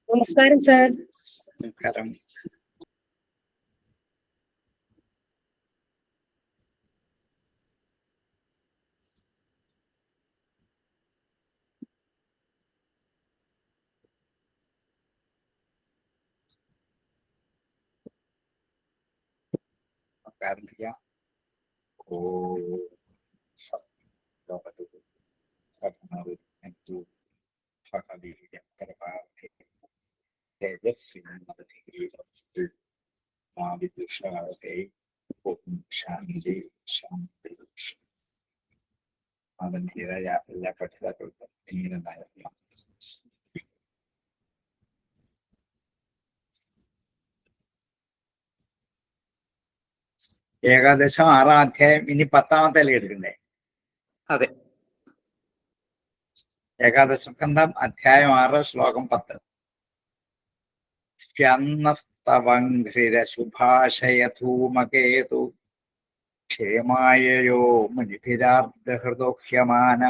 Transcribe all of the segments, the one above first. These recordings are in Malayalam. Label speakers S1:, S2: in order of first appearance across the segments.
S1: നമസ്കാരം സാർ.
S2: നമസ്കാരം. അതിൻ്റെതായ എല്ലാ പഠിതാക്കൾക്കും ഇങ്ങനെയായിരുന്നു. ഏകാദശം 6-ാം അധ്യായം, ഇനി 10-ാമത്തെ അല്ലേ എടുക്കണ്ടേ?
S3: അതെ.
S2: ഏകാദശസ്കന്ധം അധ്യായം 6, ശ്ലോകം 10. ശുഭാശയധൂമകേതു ക്ഷേമായയോ മുനിഭിരാർദ്ധഹൃദോഹ്യമാന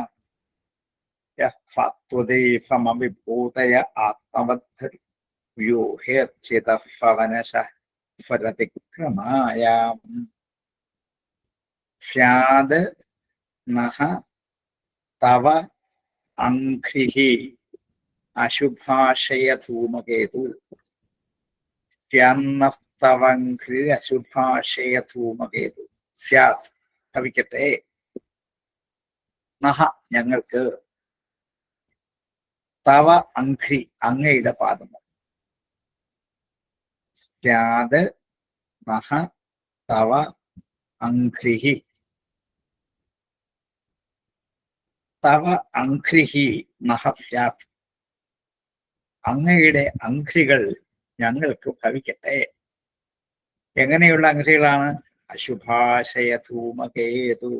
S2: സമവിഭൂതയ ആത്മവദ്ധ്യൂഹേർച്ചിതഃ ഫലതിക്രമായാം. സ്യാദ് നഃ തവ അംഘ്രിഃ അശുഭാശയധൂമകേതു. അശുഭാശയധൂമകേതു. സ്യാത് ഭവിക്കട്ടെ, നഹ ഞങ്ങൾക്ക്, തവ അംഘ്രി അങ്ങയുടെ പാദങ്ങൾ. സ്യാത് നഹ തവ അംഘ്രിഃ. തവ അംഘ്രിഃ നഹ സ്യാത് അങ്ങയുടെ അംഘ്രികൾ ഞങ്ങൾക്ക് ഭവിക്കട്ടെ. എങ്ങനെയുള്ള അംഘ്രികളാണ്? അശുഭാശയധൂമകേതു.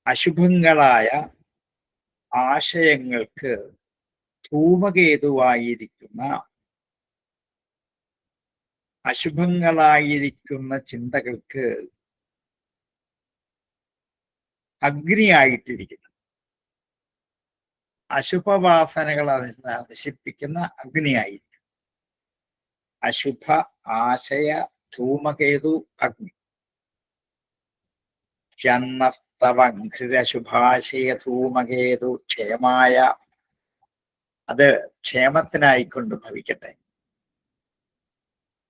S2: അശുഭങ്ങളായ ആശയങ്ങൾക്ക് ധൂമകേതുവായിരിക്കുന്ന, അശുഭങ്ങളായിരിക്കുന്ന ചിന്തകൾക്ക് അഗ്നിയായിട്ടിരിക്കുന്നു. അശുഭവാസനകളെ നശിപ്പിക്കുന്ന അഗ്നിയായിരിക്കും. അശുഭ ആശയ ധൂമകേതു അഗ്നി. ശുഭാശയ ധൂമകേതു ക്ഷേമായ, അത് ക്ഷേമത്തിനായിക്കൊണ്ട് ഭവിക്കട്ടെ.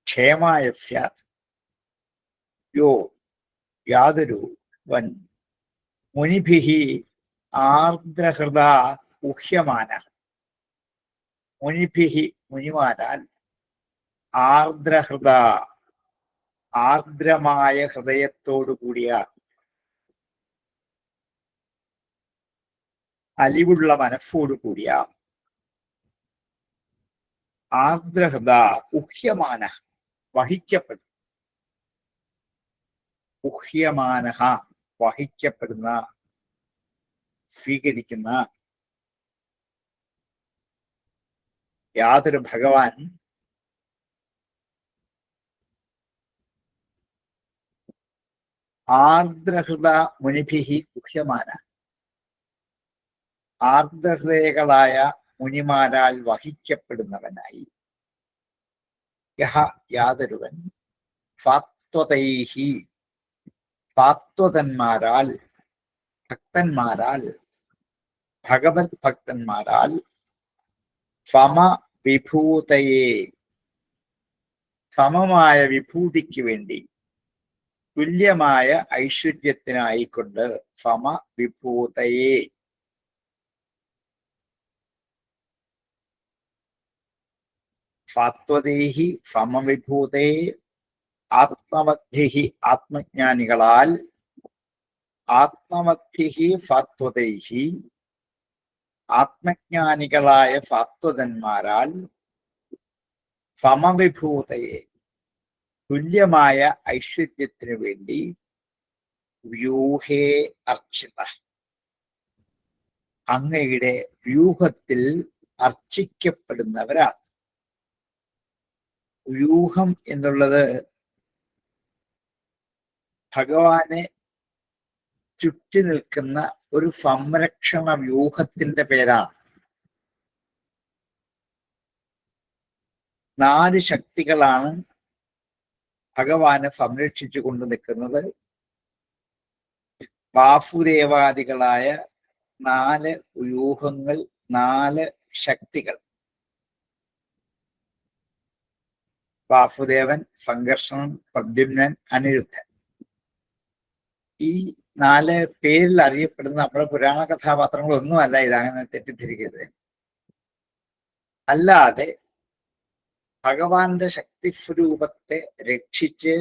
S2: ക്ഷേമായ സ്യാത് യോ യാതൊരു വൻ മുനിഭിഃ ആർദ്രഹൃദ ഉഹ്യമാന. മുനിഭിഃ മുനിമാരാൽ, ആർദ്രഹൃദ ആർദ്രമായ ഹൃദയത്തോടു കൂടിയ, അലിവുള്ള മനസ്സോടു കൂടിയ, ആർദ്രഹൃദ ഉഹ്യമാന വഹിക്കപ്പെടും. ഉഹ്യമാന വഹിക്കപ്പെടുന്ന, സ്വീകരിക്കുന്ന യാതൊരു ഭഗവാൻ ആർദ്രഹൃദ മുനിഭിഃ ഉഹ്യമാന, ആർദ്രഹൃദയകളായ മുനിമാരാൽ വഹിക്കപ്പെടുന്നവനായി, യഹ യാതൊരുവൻ, സാത്വതൈഃ സാത്വതന്മാരാൽ, ഭക്തന്മാരാൽ, ഭഗവത് ഭക്തന്മാരാൽ, സമ വിഭൂതയെ സമമായ വിഭൂതിക്ക് വേണ്ടി, തുല്യമായ ഐശ്വര്യത്തിനായിക്കൊണ്ട്, സമ വിഭൂതയെ സാത്വതൈഃ സമവിഭൂതേ ആത്മവദ്ഭിഃ ആത്മജ്ഞാനികളാൽ, ആത്മവദ്ഭിഃ സാത്വതൈഃ ആത്മജ്ഞാനികളായ സാത്വതന്മാരാൽ, സമവിഭൂതയെ തുല്യമായ ഐശ്വര്യത്തിനു വേണ്ടി, വ്യൂഹേ അർച്ചിത അങ്ങയുടെ വ്യൂഹത്തിൽ അർച്ചിക്കപ്പെടുന്നവരാണ്. വ്യൂഹം എന്നുള്ളത് ഭഗവാനെ ചുറ്റി നിൽക്കുന്ന ഒരു സംരക്ഷണ വ്യൂഹത്തിന്റെ പേരാണ്. 4 ശക്തികളാണ് ഭഗവാനെ സംരക്ഷിച്ചു കൊണ്ട് നിൽക്കുന്നത്. വാസുദേവാദികളായ 4 വ്യൂഹങ്ങൾ, 4 ശക്തികൾ. വാസുദേവൻ, സംഘർഷണൻ, പ്രദ്യുമ്നൻ, അനിരുദ്ധൻ. ഈ 4 പേരിൽ അറിയപ്പെടുന്ന നമ്മുടെ പുരാണ കഥാപാത്രങ്ങളൊന്നും അല്ല ഇതങ്ങനെ തെറ്റിദ്ധരിക്കരുത്. അല്ലാതെ ഭഗവാന്റെ ശക്തി സ്വരൂപത്തെ രക്ഷിച്ച്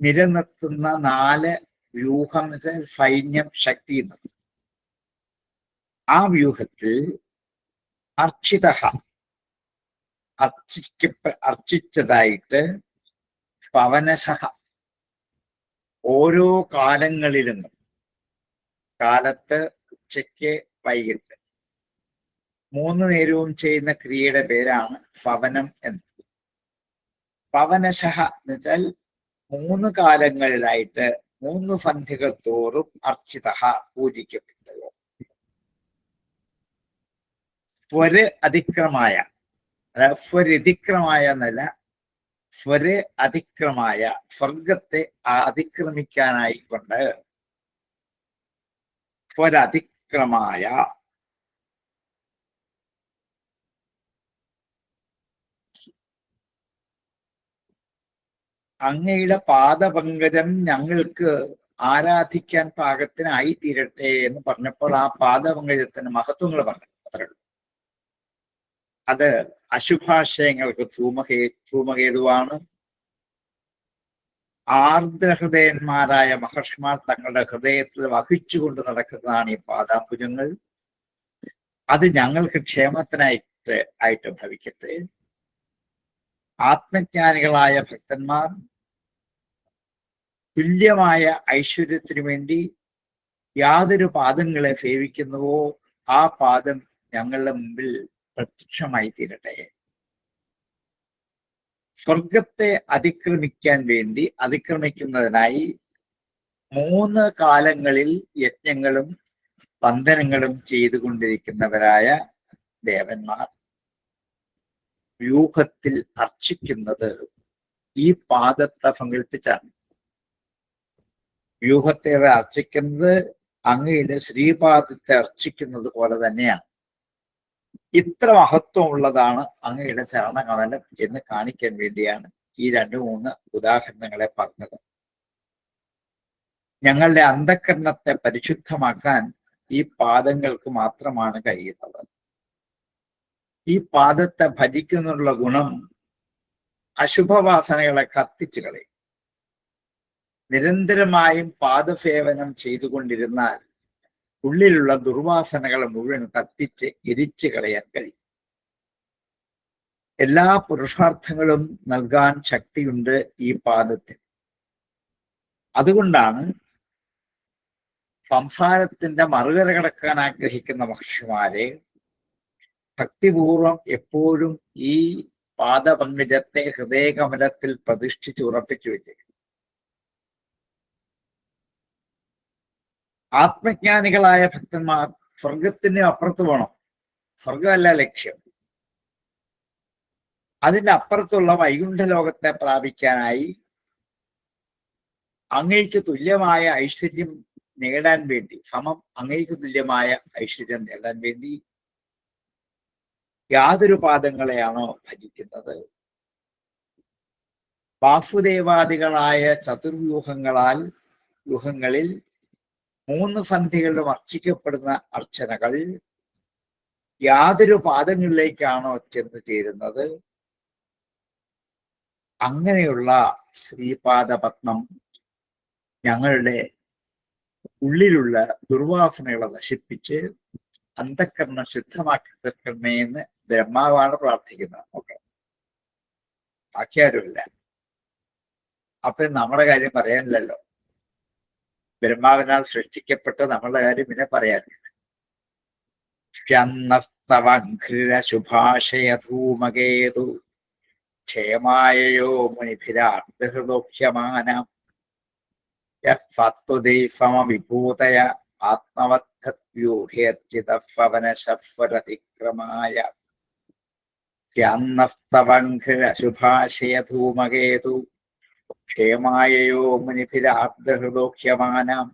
S2: നിലനിർത്തുന്ന 4 വ്യൂഹം, സൈന്യം, ശക്തി എന്നത്. ആ വ്യൂഹത്തിൽ അർച്ചിച്ചതായിട്ട് പവനശഃ ഓരോ കാലങ്ങളിലും, കാലത്ത്, ഉച്ചയ്ക്ക്, വൈകിട്ട് 3 നേരവും ചെയ്യുന്ന ക്രിയയുടെ പേരാണ് പവനം എന്ന്. പവനശഃ എന്ന് വെച്ചാൽ 3 കാലങ്ങളിലായിട്ട് 3 സന്ധ്യകൾ തോറും അർച്ചിതഃ, പൂജിക്കപ്പെട്ടത്. അതിക്രമായ, സ്വരതിക്രമായ എന്നല്ല, അതിക്രമായ, സ്വർഗത്തെ അതിക്രമിക്കാനായിക്കൊണ്ട് സ്വരതിക്രമായ അങ്ങയുടെ പാദപങ്കജം ഞങ്ങൾക്ക് ആരാധിക്കാൻ പാകത്തിനായി തീരട്ടെ എന്ന് പറഞ്ഞപ്പോൾ ആ പാദപങ്കജത്തിന് മഹത്വങ്ങൾ പറഞ്ഞു. അത്രേ ഉള്ളൂ. അത് അശുഭാശയങ്ങൾക്ക് ധൂമകേതുവാണ്. ആർദ്രഹൃദയന്മാരായ മഹർഷിമാർ തങ്ങളുടെ ഹൃദയത്തിൽ വഹിച്ചുകൊണ്ട് നടക്കുന്നതാണ് ഈ പാദാംബുജങ്ങൾ. അത് ഞങ്ങൾക്ക് ക്ഷേമത്തിനായിട്ട് ഭവിക്കട്ടെ. ആത്മജ്ഞാനികളായ ഭക്തന്മാർ തുല്യമായ ഐശ്വര്യത്തിനു വേണ്ടി യാതൊരു പാദങ്ങളെ സേവിക്കുന്നുവോ ആ പാദം ഞങ്ങളുടെ മുമ്പിൽ പ്രത്യക്ഷമായി തീരട്ടെ. സ്വർഗത്തെ അതിക്രമിക്കുന്നതിനായി 3 കാലങ്ങളിൽ യജ്ഞങ്ങളും സ്പന്ദനങ്ങളും ചെയ്തുകൊണ്ടിരിക്കുന്നവരായ ദേവന്മാർ വ്യൂഹത്തിൽ അർച്ചിക്കുന്നത് ഈ പാദത്തെ സങ്കല്പിച്ചാണ്. വ്യൂഹത്തെ അർച്ചിക്കുന്നത് അങ്ങയുടെ ശ്രീപാദത്തെ അർച്ചിക്കുന്നത് പോലെ തന്നെയാണ്. ഇത്ര മഹത്വമുള്ളതാണ് അങ്ങയുടെ ചരണകമലം എന്ന് കാണിക്കാൻ വേണ്ടിയാണ് ഈ 2-3 ഉദാഹരണങ്ങളെ പറഞ്ഞത്. ഞങ്ങളുടെ അന്ധകരണത്തെ പരിശുദ്ധമാക്കാൻ ഈ പാദങ്ങൾക്ക് മാത്രമാണ് കഴിയുന്നത്. ഈ പാദത്തെ ഭജിക്കുന്നുള്ള ഗുണം അശുഭവാസനകളെ കത്തിച്ചു കളയും. നിരന്തരമായും പാദസേവനം ചെയ്തുകൊണ്ടിരുന്നാൽ ഉള്ളിലുള്ള ദുർവാസനകളെ മുഴുവൻ കത്തിച്ച് എരിച്ചു കളയാൻ കഴിയും. എല്ലാ പുരുഷാർത്ഥങ്ങളും നൽകാൻ ശക്തിയുണ്ട് ഈ പാദത്തിന്. അതുകൊണ്ടാണ് സംസാരത്തിന്റെ മറുകര കടക്കാൻ ആഗ്രഹിക്കുന്ന മഹർഷിമാരെ ഭക്തിപൂർവം എപ്പോഴും ഈ പാദപങ്കജത്തെ ഹൃദയകമലത്തിൽ പ്രതിഷ്ഠിച്ചുറപ്പിച്ചു വെച്ചിരിക്കുന്നു. ആത്മജ്ഞാനികളായ ഭക്തന്മാർ സ്വർഗത്തിന് അപ്പുറത്ത് പോകണം. സ്വർഗമല്ല ലക്ഷ്യം. അതിന്റെ അപ്പുറത്തുള്ള വൈകുണ്ഠ ലോകത്തെ പ്രാപിക്കാനായി അങ്ങേക്ക് തുല്യമായ ഐശ്വര്യം നേടാൻ വേണ്ടി, അങ്ങേക്ക് തുല്യമായ ഐശ്വര്യം നേടാൻ വേണ്ടി യാതൊരു പാദങ്ങളെയാണോ ഭജിക്കുന്നത്, വാസുദേവാദികളായ വ്യൂഹങ്ങളിൽ 3 സന്ധ്യകളിലും അർച്ചിക്കപ്പെടുന്ന അർച്ചനകൾ യാതൊരു പാദങ്ങളിലേക്കാണോ ചെന്ന് ചേരുന്നത്, അങ്ങനെയുള്ള ശ്രീപാദപത്മം ഞങ്ങളുടെ ഉള്ളിലുള്ള ദുർവാസനകളെ നശിപ്പിച്ച് അന്ധകരണം ശുദ്ധമാക്കി തീർക്കണമേ എന്ന് ബ്രഹ്മാവാണ് പ്രാർത്ഥിക്കുന്നത്. ഓക്കെ, ബാക്കി ആരുമില്ല. അപ്പൊ നമ്മുടെ കാര്യം പറയാനില്ലല്ലോ. ബ്രഹ്മാവിനാൽ സൃഷ്ടിക്കപ്പെട്ട് നമ്മളുടെ കാര്യം പിന്നെ പറയാനില്ല. ശുഭാശയധൂമകേതു ക്ഷേമായയോ മുനിഭിരാഹൃദോഹ്യമാനം സത്വദൈവമവിഭൂതയ ആത്മവദ്ധവ്യൂഹേർജിതവനശഫരതിക്രമായ ധ്യാനസ്തവംഘ്രശുഭാശയധൂമകേതു ക്ഷേമായയോ മുനിഭിരാർദ്രഹൃദോക്ഷ്യമാനം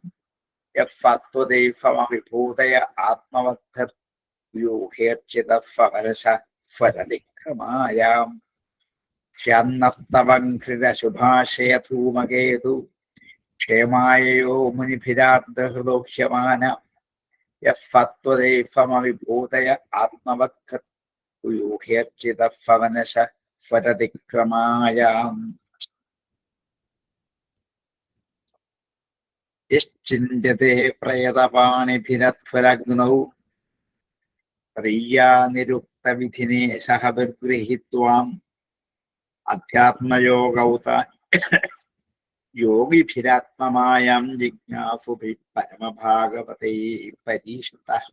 S2: യത്വദൈവമവിഭൂതയ ആത്മവദ്ധൂഹേർച്ചിതഫലശ ഫലദിക്രമായാം ധ്യാനസ്തവംഘ്രശുഭാശയധൂമകേതു ക്ഷേമായയോ മുനിഭിരാർദ്രഹൃദോക്ഷ്യമാനം യത്വദൈവമവിഭൂതയ ആത്മവദ്ധൂഹേർച്ചിതഫലശ ഫലദിക്രമായാം യശ്ചിന്യത്തെ പ്രയതപാണിഭിരധ്വരഗ്നൗ പ്രിയാ നിരുക്തവിധിനെ സഹബർഗൃഹീത്വാം അധ്യാത്മയോഗൗത യോഗിഭിരാത്മമായാം ജിജ്ഞാസുഭിः പരമഭാഗവതേ പരീക്ഷിതഃ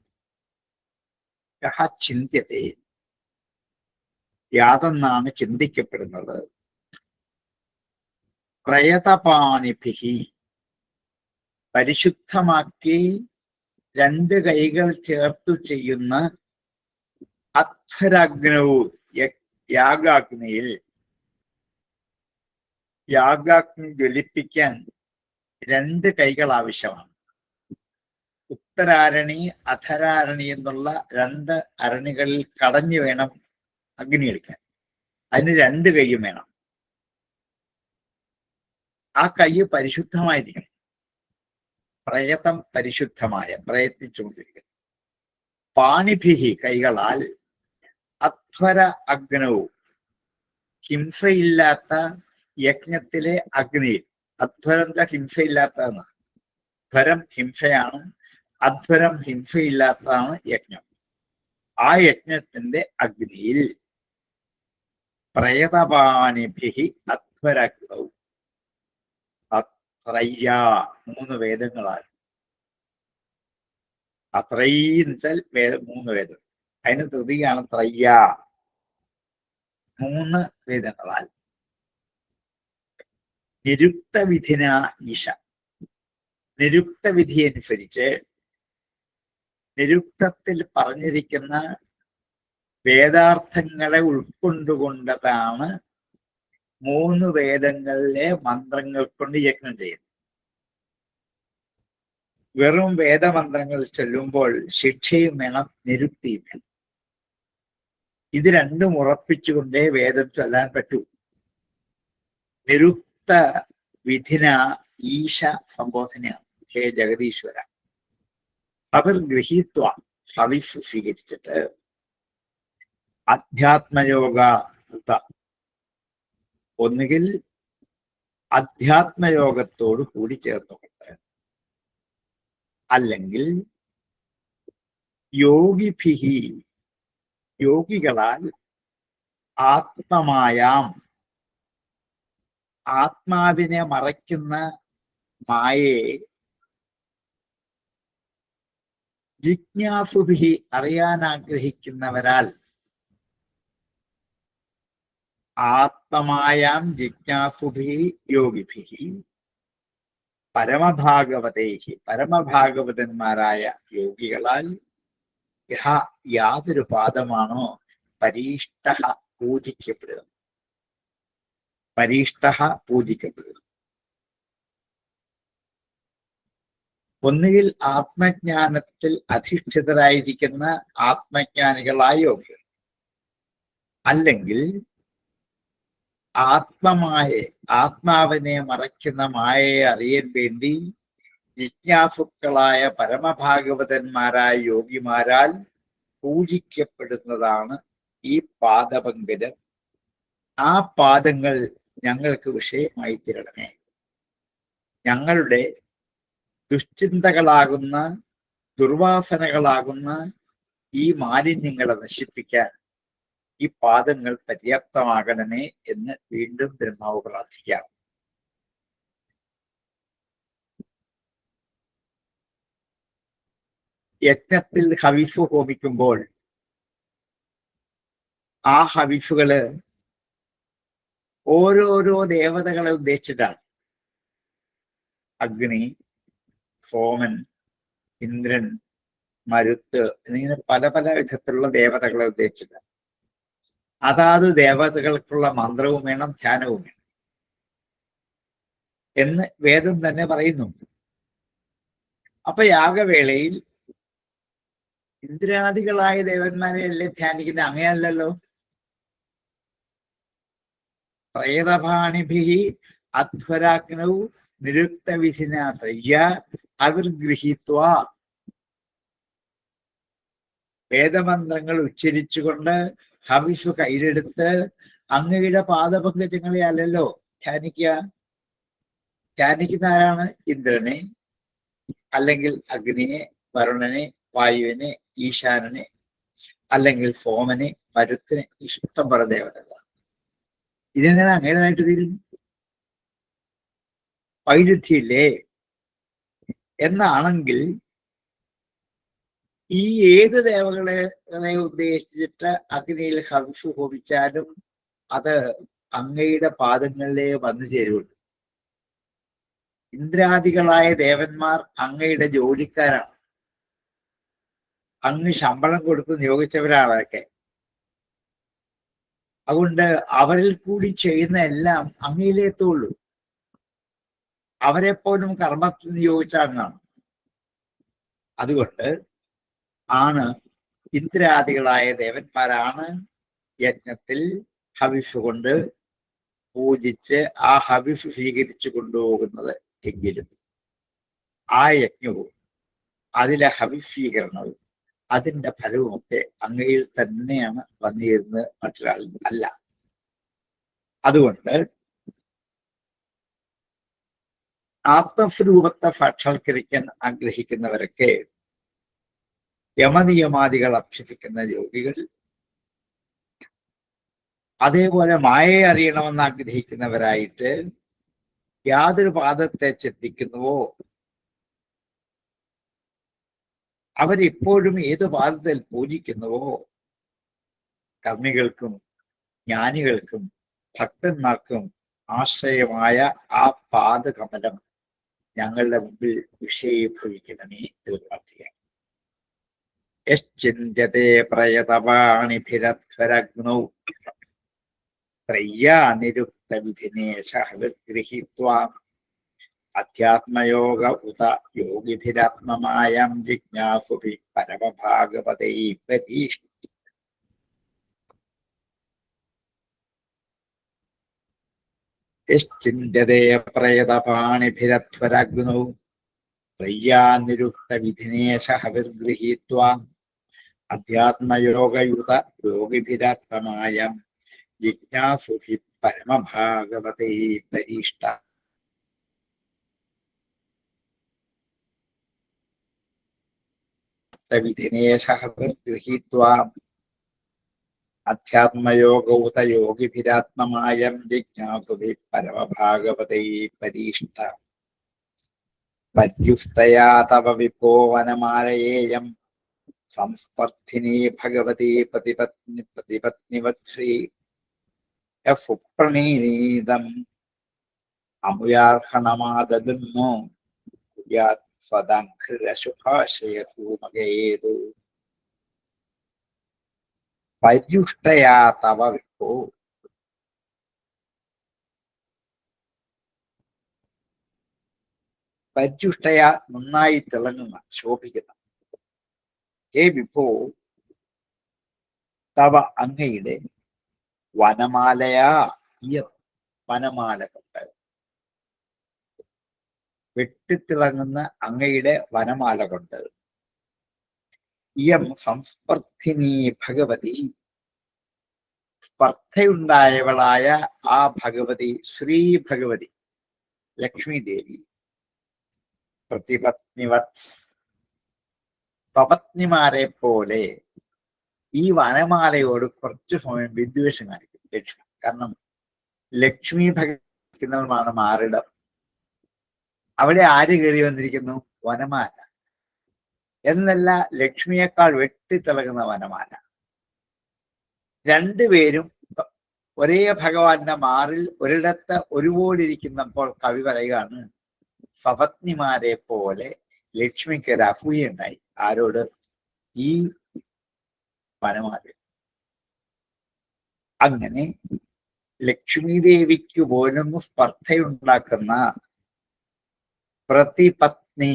S2: യഃ ചിന്യത്തെ യാതൊന്നാണ് ചിന്തിക്കപ്പെടുന്നത് പ്രയതപാണിഭിः പരിശുദ്ധമാക്കി രണ്ട് കൈകൾ ചേർത്തു ചെയ്യുന്ന അധ്വരഗ്നവും യാഗാഗ്നിയിൽ യാഗാഗ്നി ജ്വലിപ്പിക്കാൻ രണ്ട് കൈകൾ ആവശ്യമാണ്. ഉത്തരാരണി അധരാരണി എന്നുള്ള രണ്ട് അരണികളിൽ കടഞ്ഞു വേണം അഗ്നി എടുക്കാൻ. അതിന് രണ്ട് കൈയും വേണം. ആ കൈ പരിശുദ്ധമായിരിക്കണം. പ്രയത്നം പരിശുദ്ധമായ പ്രയത്നിച്ചുകൊണ്ടിരിക്കുന്നു. പാണിഭിഹി കൈകളാൽ അധ്വര അഗ്നവും ഹിംസയില്ലാത്ത യജ്ഞത്തിലെ അഗ്നിയിൽ, അധ്വരം ഹിംസയില്ലാത്തതെന്നാണ്. ധ്വരം ഹിംസയാണ്, അധ്വരം ഹിംസയില്ലാത്തതാണ് യജ്ഞം. ആ യജ്ഞത്തിന്റെ അഗ്നിയിൽ പ്രയതപാണിഭിഹി അധ്വരഗ്നവും അത്രയ്യ മൂന്ന് വേദങ്ങളാൽ. അത്രയെന്ന് വെച്ചാൽ മൂന്ന് വേദം. അതിന് തൃതിയാണ് ത്രയ്യ, മൂന്ന് വേദങ്ങളാൽ. നിരുക്ത വിധിന ഈശ, നിരുക്ത വിധി അനുസരിച്ച് നിരുക്തത്തിൽ പറഞ്ഞിരിക്കുന്ന വേദാർത്ഥങ്ങളെ ഉൾക്കൊണ്ടുകൊണ്ടതാണ് മൂന്ന് വേദങ്ങളിലെ മന്ത്രങ്ങൾ കൊണ്ട് യജ്ഞം ചെയ്യുന്നത്. വെറും വേദമന്ത്രങ്ങൾ ചൊല്ലുമ്പോൾ ശിക്ഷയും വേണം, നിരുക്തിയും വേണം. ഇത് രണ്ടും ഉറപ്പിച്ചുകൊണ്ടേ വേദം ചൊല്ലാൻ പറ്റൂ. നിരുക്ത വിധിന ഈശ സംബോധനയാണ്. ഹേ ജഗദീശ്വര, അവർ ഗൃഹീത്വ ഹവിസ് സ്വീകരിച്ചിട്ട് അധ്യാത്മയോഗ ഒന്നുകിൽ അധ്യാത്മയോഗത്തോട് കൂടി ചേർന്നുകൊണ്ട്, അല്ലെങ്കിൽ യോഗിഭിഹി യോഗികളാൽ ആത്മമായാം ആത്മാവിനെ മറയ്ക്കുന്ന മായയെ ജിജ്ഞാസുഭിഹി അറിയാൻ ആഗ്രഹിക്കുന്നവരാൽ ആത്മമായാം ജിജ്ഞാസുഭിഹി യോഗിഭിഹി പരമഭാഗവതേഹി പരമഭാഗവതന്മാരായ യോഗികളാൽ യഹ യാതൊരു പാദമാണോ പരീഷ്ട പൂജിക്കപ്പെടുക, പരീഷ്ട പൂജിക്കപ്പെടുക. ഒന്നുകിൽ ആത്മജ്ഞാനത്തിൽ അധിഷ്ഠിതരായിരിക്കുന്ന ആത്മജ്ഞാനികളായ യോഗികൾ, അല്ലെങ്കിൽ ആത്മാവിനെ മറയ്ക്കുന്ന മായയെ അറിയാൻ വേണ്ടി ജിജ്ഞാസുക്കളായ പരമഭാഗവതന്മാരായ യോഗിമാരാൽ പൂജിക്കപ്പെടുന്നതാണ് ഈ പാദപങ്കജം. ആ പാദങ്ങൾ ഞങ്ങൾക്ക് വിഷയമായി തീരണമേ. ഞങ്ങളുടെ ദുശ്ചിന്തകളാകുന്ന ദുർവാസനകളാകുന്ന ഈ മാലിന്യങ്ങളെ നശിപ്പിക്കാൻ ഈ പാദങ്ങൾ പര്യാപ്തമാകണമേ എന്ന് വീണ്ടും ബ്രഹ്മാവ് പ്രാർത്ഥിക്കാം. യജ്ഞത്തിൽ ഹവിഫ് ഹോമിക്കുമ്പോൾ ആ ഹവിഫുകള് ഓരോരോ ദേവതകളെ ഉദ്ദേശിച്ചിട്ടാണ്. അഗ്നി, സോമൻ, ഇന്ദ്രൻ, മരുത്ത് എന്നിങ്ങനെ പല പല വിധത്തിലുള്ള ദേവതകളെ ഉദ്ദേശിച്ചിട്ടാണ്. അതാത് ദേവതകൾക്കുള്ള മന്ത്രവും വേണം, ധ്യാനവും വേണം എന്ന് വേദം തന്നെ പറയുന്നുണ്ട്. അപ്പൊ യാഗവേളയിൽ ഇന്ദ്രാദികളായ ദേവന്മാരെ അല്ലേ ധ്യാനിക്കുന്ന? അങ്ങനെയല്ലല്ലോ. പ്രേതഭാണിഭി അധ്വരാഗ്നൗ നിരുക്ത വിധിന ത്രയ്യ അവിർഗൃഹീത്വ. വേദമന്ത്രങ്ങൾ ഉച്ചരിച്ചുകൊണ്ട് ഹവിഷു കയ്യിലെടുത്ത് അങ്ങയുടെ പാദപങ്കജങ്ങളെ അല്ലല്ലോ ധ്യാനിക്കുക. ധ്യാനിക്കുന്ന ആരാണ്? ഇന്ദ്രനെ, അല്ലെങ്കിൽ അഗ്നിയെ, വരുണനെ, വായുവിനെ, ഈശാനനെ, അല്ലെങ്കിൽ സോമനെ, മരുത്തിനെ, ഇഷ്ടം പറ ദേവതകളാണ്. ഇതെങ്ങനെ അങ്ങേതായിട്ട് തീരുന്നു? വൈരുദ്ധ്യമില്ലേ? എന്നാണെങ്കിൽ ഈ ഏത് ദേവകളെ ഉദ്ദേശിച്ചിട്ട് അഗ്നിയിൽ ഹവിഷു ഹോമിച്ചാലും അത് അങ്ങയുടെ പാദങ്ങളിലേ വന്നു ചേരുള്ളൂ. ഇന്ദ്രാദികളായ ദേവന്മാർ അങ്ങയുടെ ജോലിക്കാരാണ്. അങ്ങ് ശമ്പളം കൊടുത്ത് നിയോഗിച്ചവരാണ് അതൊക്കെ. അതുകൊണ്ട് അവരിൽ കൂടി ചെയ്യുന്ന എല്ലാം അങ്ങയിലെത്തുള്ളൂ. അവരെപ്പോലും കർമ്മത്തിൽ നിയോഗിച്ച അങ്ങാണ്. അതുകൊണ്ട് ആണ് ഇന്ദ്രാദികളായ ദേവന്മാരാണ് യജ്ഞത്തിൽ ഹവിഷു കൊണ്ട് പൂജിച്ച് ആ ഹവിഷു സ്വീകരിച്ചു കൊണ്ടുപോകുന്നത് എങ്കിലും ആ യജ്ഞവും അതിലെ ഹവിഷീകരണവും അതിന്റെ ഫലവുമൊക്കെ അങ്ങയിൽ തന്നെയാണ് വന്നിരുന്നത്, മറ്റൊരാളിൽ അല്ല. അതുകൊണ്ട് ആത്മസ്വരൂപത്തെ സാക്ഷാത്കരിക്കാൻ ആഗ്രഹിക്കുന്നവരൊക്കെ യമനിയമാദികൾ അഭ്യസിക്കുന്ന യോഗികൾ, അതേപോലെ മായയെ അറിയണമെന്ന് ആഗ്രഹിക്കുന്നവരായിട്ട് യാതൊരു പാദത്തെ ചിന്തിക്കുന്നുവോ അവരിപ്പോഴും ഏത് പാദത്തിൽ പൂജിക്കുന്നുവോ കർമ്മികൾക്കും ജ്ഞാനികൾക്കും ഭക്തന്മാർക്കും ആശ്രയമായ ആ പാദകമലം ഞങ്ങളുടെ മുമ്പിൽ വിഷയീഭവിക്കണമേ എന്ന് പ്രാർത്ഥിക്കാം. യശ്ചിന്ത്യതേ പ്രയതപാണിഭിരധ്വരഗ്നൗ ത്രയ്യാനിരുക്ത വിധിനേശ ഹവിർഗൃഹീത്വാ അധ്യാത്മയോഗ ഉത യോഗിഭിരാത്മമായം ജിജ്ഞാസുഭി പരമഭാഗവതൈ പരീക്ഷ. യശ്ചിന്ത്യതേ പ്രയതപാണിഭിരധ്വരഗ്നൗ ത്രയ്യാനിരുക്ത വിധിനേശ ഹവിർഗൃഹീത്വാ അധ്യാത്മയോഗയുത യോഗിഭിരാത്മമായം ജിജ്ഞാസുഭി പരമഭാഗവതൈ പരീഷ്ട. വിധിനേശ ഹവിർഗൃഹീത്വാ അധ്യാത്മയോഗൗത യോഗിഭിരാത്മമായം ജിജ്ഞാസുഭി പരമഭാഗവതൈ പരീഷ്ട. പര്യുഷ്ടയാ തവ വിഭോ വനമാലയേയം സംസ്പർദ്ധിനി ഭഗവതി പ്രതിപത്നിവത്ശ്രീ യഫുപ്രണീതം അമുയാർഹണമാദുന്നു സ്വദംഘ്രശുഭാശയതൂമകേതു. പര്യുഷ്ടയാ തവ വിഭോ, പര്യുഷ്ടയ നന്നായി തിളങ്ങുന്ന, ശോഭിക്കുന്ന, ഹേ വിഭോ തവ അങ്ങയുടെ വനമാലയാ, വനമാല കൊണ്ട്, വെട്ടിത്തിളങ്ങുന്ന അങ്ങയുടെ വനമാല കൊണ്ട്, ഇയം സംസ്പർദ്ധിനി ഭഗവതി, സ്പർദ്ധയുണ്ടായവളായ ആ ഭഗവതി, ശ്രീ ഭഗവതി ലക്ഷ്മി ദേവി, പ്രതിപത്നിവത്സ്, പത്നിമാരെ പോലെ ഈ വനമാലയോട് കുറച്ചു സമയം വിദ്വേഷം കാണിക്കും ലക്ഷ്മി. കാരണം ലക്ഷ്മി ഭഗവതിക്കുന്നവരുമാണ് മാറിടം. അവിടെ ആര് കയറി വന്നിരിക്കുന്നു? വനമാല. എന്നല്ല, ലക്ഷ്മിയേക്കാൾ വെട്ടിത്തിളങ്ങുന്ന വനമാല. രണ്ടുപേരും ഒരേ ഭഗവാന്റെ മാറിൽ ഒരിടത്ത് ഒരുപോലെ ഇരിക്കുന്നപ്പോൾ കവി പറയുകയാണ്, സപത്നിമാരെ പോലെ ലക്ഷ്മിക്ക് ഒരു അസൂയുണ്ടായി. ആരോട്? ഈ വനമാല. അങ്ങനെ ലക്ഷ്മി ദേവിക്ക് പോലും സ്പർദ്ധയുണ്ടാക്കുന്ന പ്രതിപത്നി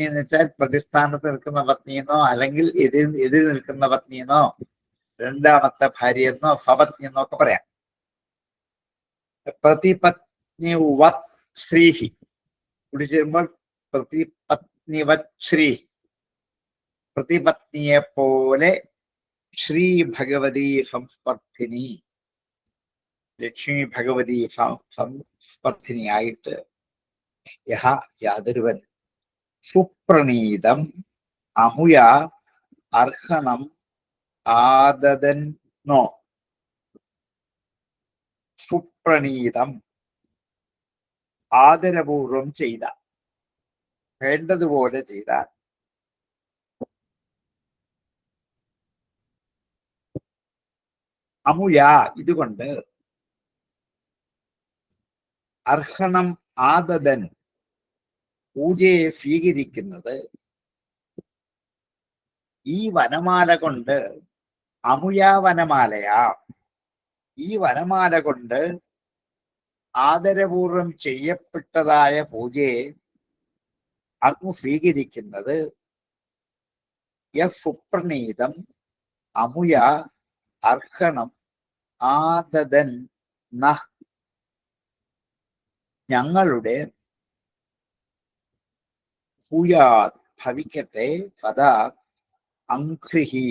S2: എന്ന് വെച്ചാൽ പ്രതിസ്ഥാനത്ത് നിൽക്കുന്ന പത്നിയെന്നോ അല്ലെങ്കിൽ എതിർ നിൽക്കുന്ന പത്നിയെന്നോ രണ്ടാമത്തെ ഭാര്യയെന്നോ സപത്നി എന്നോ ഒക്കെ പറയാം. പ്രതിപത്നി വത് ശ്രീഹി കൂടി ചേരുമ്പോൾ പ്രതിപത്നിവത് ശ്രീ, പ്രതിപത്നിയെ പോലെ ശ്രീ ഭഗവതി സംസ്പർദ്ധിനി, ലക്ഷ്മി ഭഗവതി സംസ്പർദ്ധിനിയായിട്ട് യാതൊരുവൻ സുപ്രണീതം അമുയ അർഹണം ആദദന്നോ, സുപ്രണീതം ആദരപൂർവം ചെയ്ത, വേണ്ടതുപോലെ ചെയ്താൽ അമുയ ഇതുകൊണ്ട് അർഹണം ആദദൻ പൂജയെ സ്വീകരിക്കുന്നത് ഈ വനമാല കൊണ്ട്, അമുയ വനമാലയാ, ഈ വനമാല കൊണ്ട് ആദരപൂർവം ചെയ്യപ്പെട്ടതായ പൂജയെ അങ്ങ് സ്വീകരിക്കുന്നത് സുപ്രണീതം അമുയ അർഹണം ആദദൻ നഹ്, ഞങ്ങളുടെ ഭൂയാത് ഭവിക്കട്ടെ സദാ അംഘ്രിഹി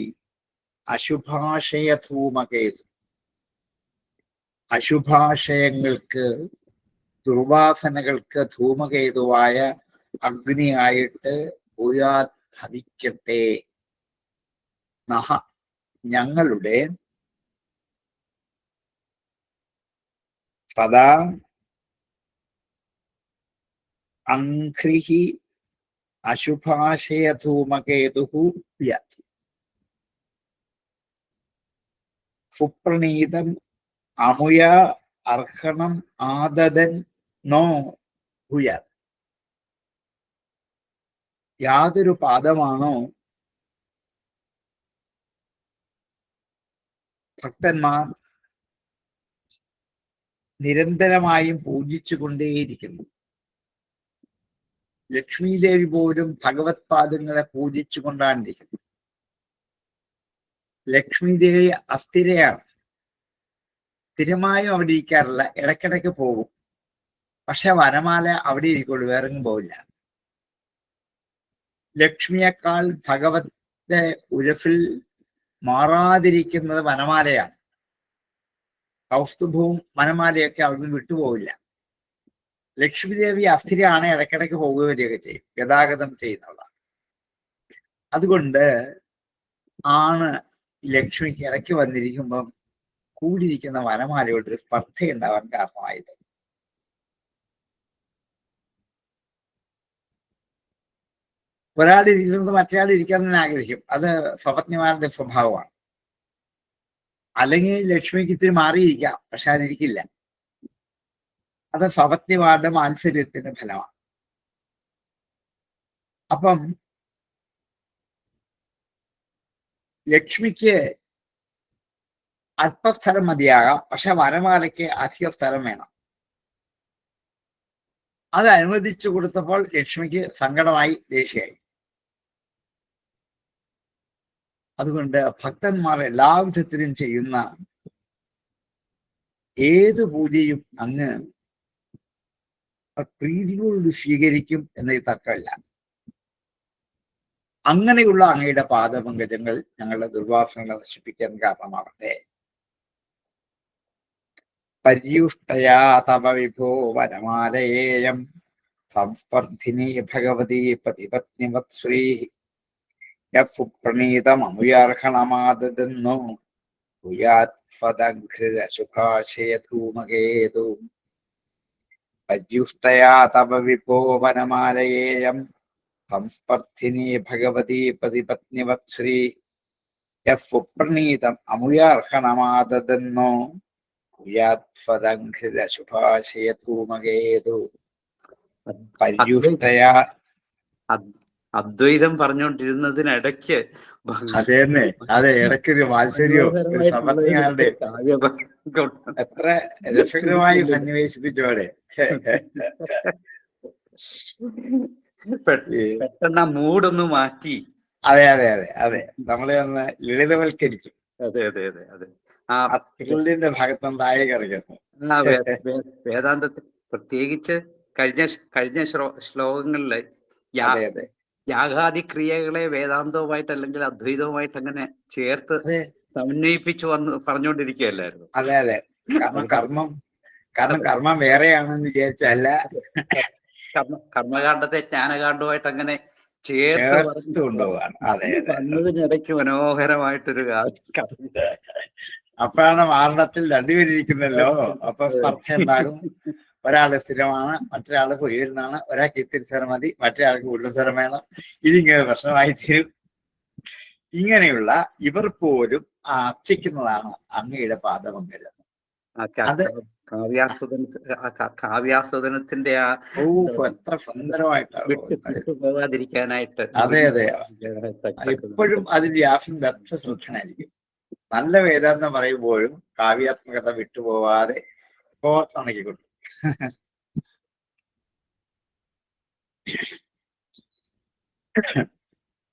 S2: അശുഭാശയധൂമകേതു, അശുഭാശയങ്ങൾക്ക് ദുർവാസനകൾക്ക് ധൂമകേതുവായ അഗ്നിയായിട്ട് ഭൂയാത് ഭവിക്കട്ടെ നഹ, ഞങ്ങളുടെ സദാ അംഘ്രിഹി അശുഭാശയധൂമകേതു യത്, സുപ്രണീതം അമുയ അർഹണം ആദദൻ നോ ഭൂയാത്, യാതൊരു പാദമാണോ ഭക്തന്മാർ നിരന്തരമായും പൂജിച്ചു കൊണ്ടേയിരിക്കുന്നു. ലക്ഷ്മി ദേവി പോലും ഭഗവത് പാദങ്ങളെ പൂജിച്ചു കൊണ്ടാണിരിക്കുന്നത്. ലക്ഷ്മി ദേവി അസ്ഥിരയാണ്, സ്ഥിരമായും അവിടെ ഇരിക്കാറില്ല, ഇടയ്ക്കിടയ്ക്ക് പോകും. പക്ഷെ വനമാല അവിടെ ഇരിക്കുള്ളൂ, വേറെങ്ങും പോവില്ല. ലക്ഷ്മിയേക്കാൾ ഭഗവത്തെ ഉരഫിൽ മാറാതിരിക്കുന്നത് വനമാലയാണ്. കൗസ്തുഭവും വനമാലയൊക്കെ അവിടുന്ന് വിട്ടുപോവില്ല. ലക്ഷ്മി ദേവി അസ്ഥിരയാണ്, ഇടയ്ക്കിടയ്ക്ക് പോകുക വരികയൊക്കെ ചെയ്യും, ഗതാഗതം ചെയ്യുന്നതാണ്. അതുകൊണ്ട് ആണ് ലക്ഷ്മിക്ക് ഇടയ്ക്ക് വന്നിരിക്കുമ്പം കൂടിയിരിക്കുന്ന വനമാലയോടൊരു സ്പർദ്ധയുണ്ടാവാൻ കാരണമായത്. ഒരാളിരിക്കുന്നത് മറ്റേയാൾ ഇരിക്കാൻ തന്നെ ആഗ്രഹിക്കും. അത് സ്വപത്നിമാരുടെ സ്വഭാവമാണ്. അല്ലെങ്കിൽ ലക്ഷ്മിക്ക് ഇത്തിരി മാറിയിരിക്കാം, പക്ഷെ അതിരിക്കില്ല. അത് സ്വപത്നിമാരുടെ മാത്സര്യത്തിന്റെ ഫലമാണ്. അപ്പം ലക്ഷ്മിക്ക് അല്പസ്ഥലം മതിയാകാം, പക്ഷെ വനമാലയ്ക്ക് അധിക സ്ഥലം വേണം. അത് അനുവദിച്ചു കൊടുത്തപ്പോൾ ലക്ഷ്മിക്ക് സങ്കടമായി, ദേഷ്യമായി. അതുകൊണ്ട് ഭക്തന്മാർ എല്ലാവിധത്തിലും ചെയ്യുന്ന ഏത് പൂജയും അങ്ങ് പ്രീതിയോട് സ്വീകരിക്കും എന്നതിൽ തർക്കമില്ല. അങ്ങനെയുള്ള അങ്ങയുടെ പാദപങ്കജങ്ങൾ ഞങ്ങളുടെ ദുർവാസനകളെ നശിപ്പിക്കാൻ കാരണമാകട്ടെ. പര്യുഷ്ടയാ തവ വിഭോ വനമാലയേയം സംസ്പർദ്ധിനി ഭഗവതി പതിപത്നിവത്ശ്രീ യപ്രണീതമമുയാർഹണമാദദന്നോ ഭൂയാത്ഫദഘ്രിരശുഭാശയധൂമകേതു. പര്യുഷ്ടയാ തവ വിഭോ വനമാലയേയം സംസ്പർദ്ധിനി ഭഗവതി പതിപത്നിവത്ശ്രീ യപ്രണീതം അമുയാർഹണമാദദന്നോ ഭൂയാത്ഫദഘ്രിരശുഭാശയധൂമകേതു. പര്യുഷ്ടയാ
S3: അദ്വൈതം പറഞ്ഞുകൊണ്ടിരുന്നതിനിടയ്ക്ക്
S2: അതേന്നെ, അതെ, ഇടയ്ക്കൊരു വാത്സര്യോ ഒരു സപത്നിയാരുടെ എത്ര രസകരമായി സന്നിവേശിപ്പിച്ചോടെ.
S3: പെട്ടെന്ന് ആ മൂടൊന്ന് മാറ്റി.
S2: അതെ അതെ അതെ അതെ, നമ്മളെ ഒന്ന് ലളിതവൽക്കരിച്ചു.
S3: അതെ അതെ അതെ അതെ. ആ
S2: തികളുടെ ഭാഗത്തുനിന്ന് താഴേക്ക് ഇറങ്ങുന്നു.
S3: വേദാന്തത്തിൽ പ്രത്യേകിച്ച് കഴിഞ്ഞ ശ്ലോകങ്ങളില്
S2: അതെ അതെ
S3: യാഗാദി ക്രിയകളെ വേദാന്തവുമായിട്ട് അല്ലെങ്കിൽ അദ്വൈതവുമായിട്ട് അങ്ങനെ ചേർത്ത് സമന്വയിപ്പിച്ചു പറഞ്ഞുകൊണ്ടിരിക്കുകയല്ലായിരുന്നു.
S2: അതെ അതെ, കാരണം കർമ്മം വേറെയാണെന്ന് വിചാരിച്ചല്ല,
S3: കർമ്മകാണ്ഡത്തെ ജ്ഞാനകാണ്ഡവുമായിട്ട് അങ്ങനെ ചേർത്ത്
S2: കൊണ്ടുപോവാണ്. അതെ,
S3: വന്നതിനിടയ്ക്ക് മനോഹരമായിട്ടൊരു
S2: അപ്പോഴാണ് മാരണത്തിൽ രണ്ടുപേരിയ്ക്കുന്നല്ലോ. അപ്പൊ സ്പർദ്ധ ഉണ്ടാകും. ഒരാള് സ്ഥിരമാണ്, മറ്റൊരാള് ഉയരുന്നതാണ്. ഒരാൾക്ക് ഇത്തിരി സ്ഥലം മതി, മറ്റൊരാൾക്ക് കൂടുതൽ സ്ഥലം വേണം. ഇതിങ്ങനെ പ്രശ്നമായി തീരും. ഇങ്ങനെയുള്ള ഇവർ പോലും അർച്ചിക്കുന്നതാണ് അങ്ങയുടെ പാദമംഗലം. അത്
S3: കാവ്യാസ്വാദനത്തിന്റെ
S2: എത്ര സുന്ദരമായിട്ടാണ്
S3: പോകാതിരിക്കാനായിട്ട്.
S2: അതെ അതെ, എപ്പോഴും അതിൽ വ്യാസം ബദ്ധശ്രദ്ധനായിരിക്കും. നല്ല വേദാന്തം പറയുമ്പോഴും കാവ്യാത്മകത വിട്ടുപോവാതെ കോർത്തിണക്കിക്കൊണ്ടു.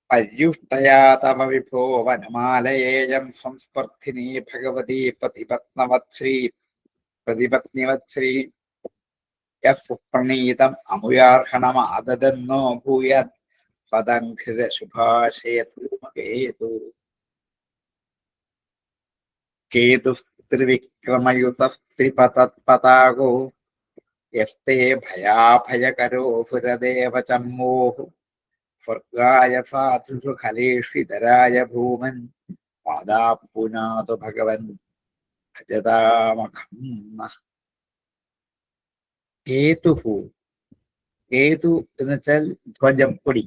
S2: പര്യുഷ്ടയാ തമ വിഭോ വനമാലയേയം സംസ്പർദ്ധിനി ഭഗവതി പ്രതിപത്നിവത്ശ്രീ പ്രണീതം അമുയാർഹണമാദദന്നോ ഭൂയാത് ഫദംഘ്ര ശുഭാശയതു കേതുസ്ത്രിവിക്രമയുതസ്ത്രിപതത്പതാകോ യസ്തേ ഭയാഭയകരോ സുരദേവ ചമ്മോഹു സ്വർഗായ സാധുഷു ഖലേഷിതരായ ഭൂമൻ പാദാപുനാതു ഭഗവൻ ഭജതാമഖം. കേതുഹു, കേതു എന്ന് വെച്ചാൽ ധ്വജം, പൊടി.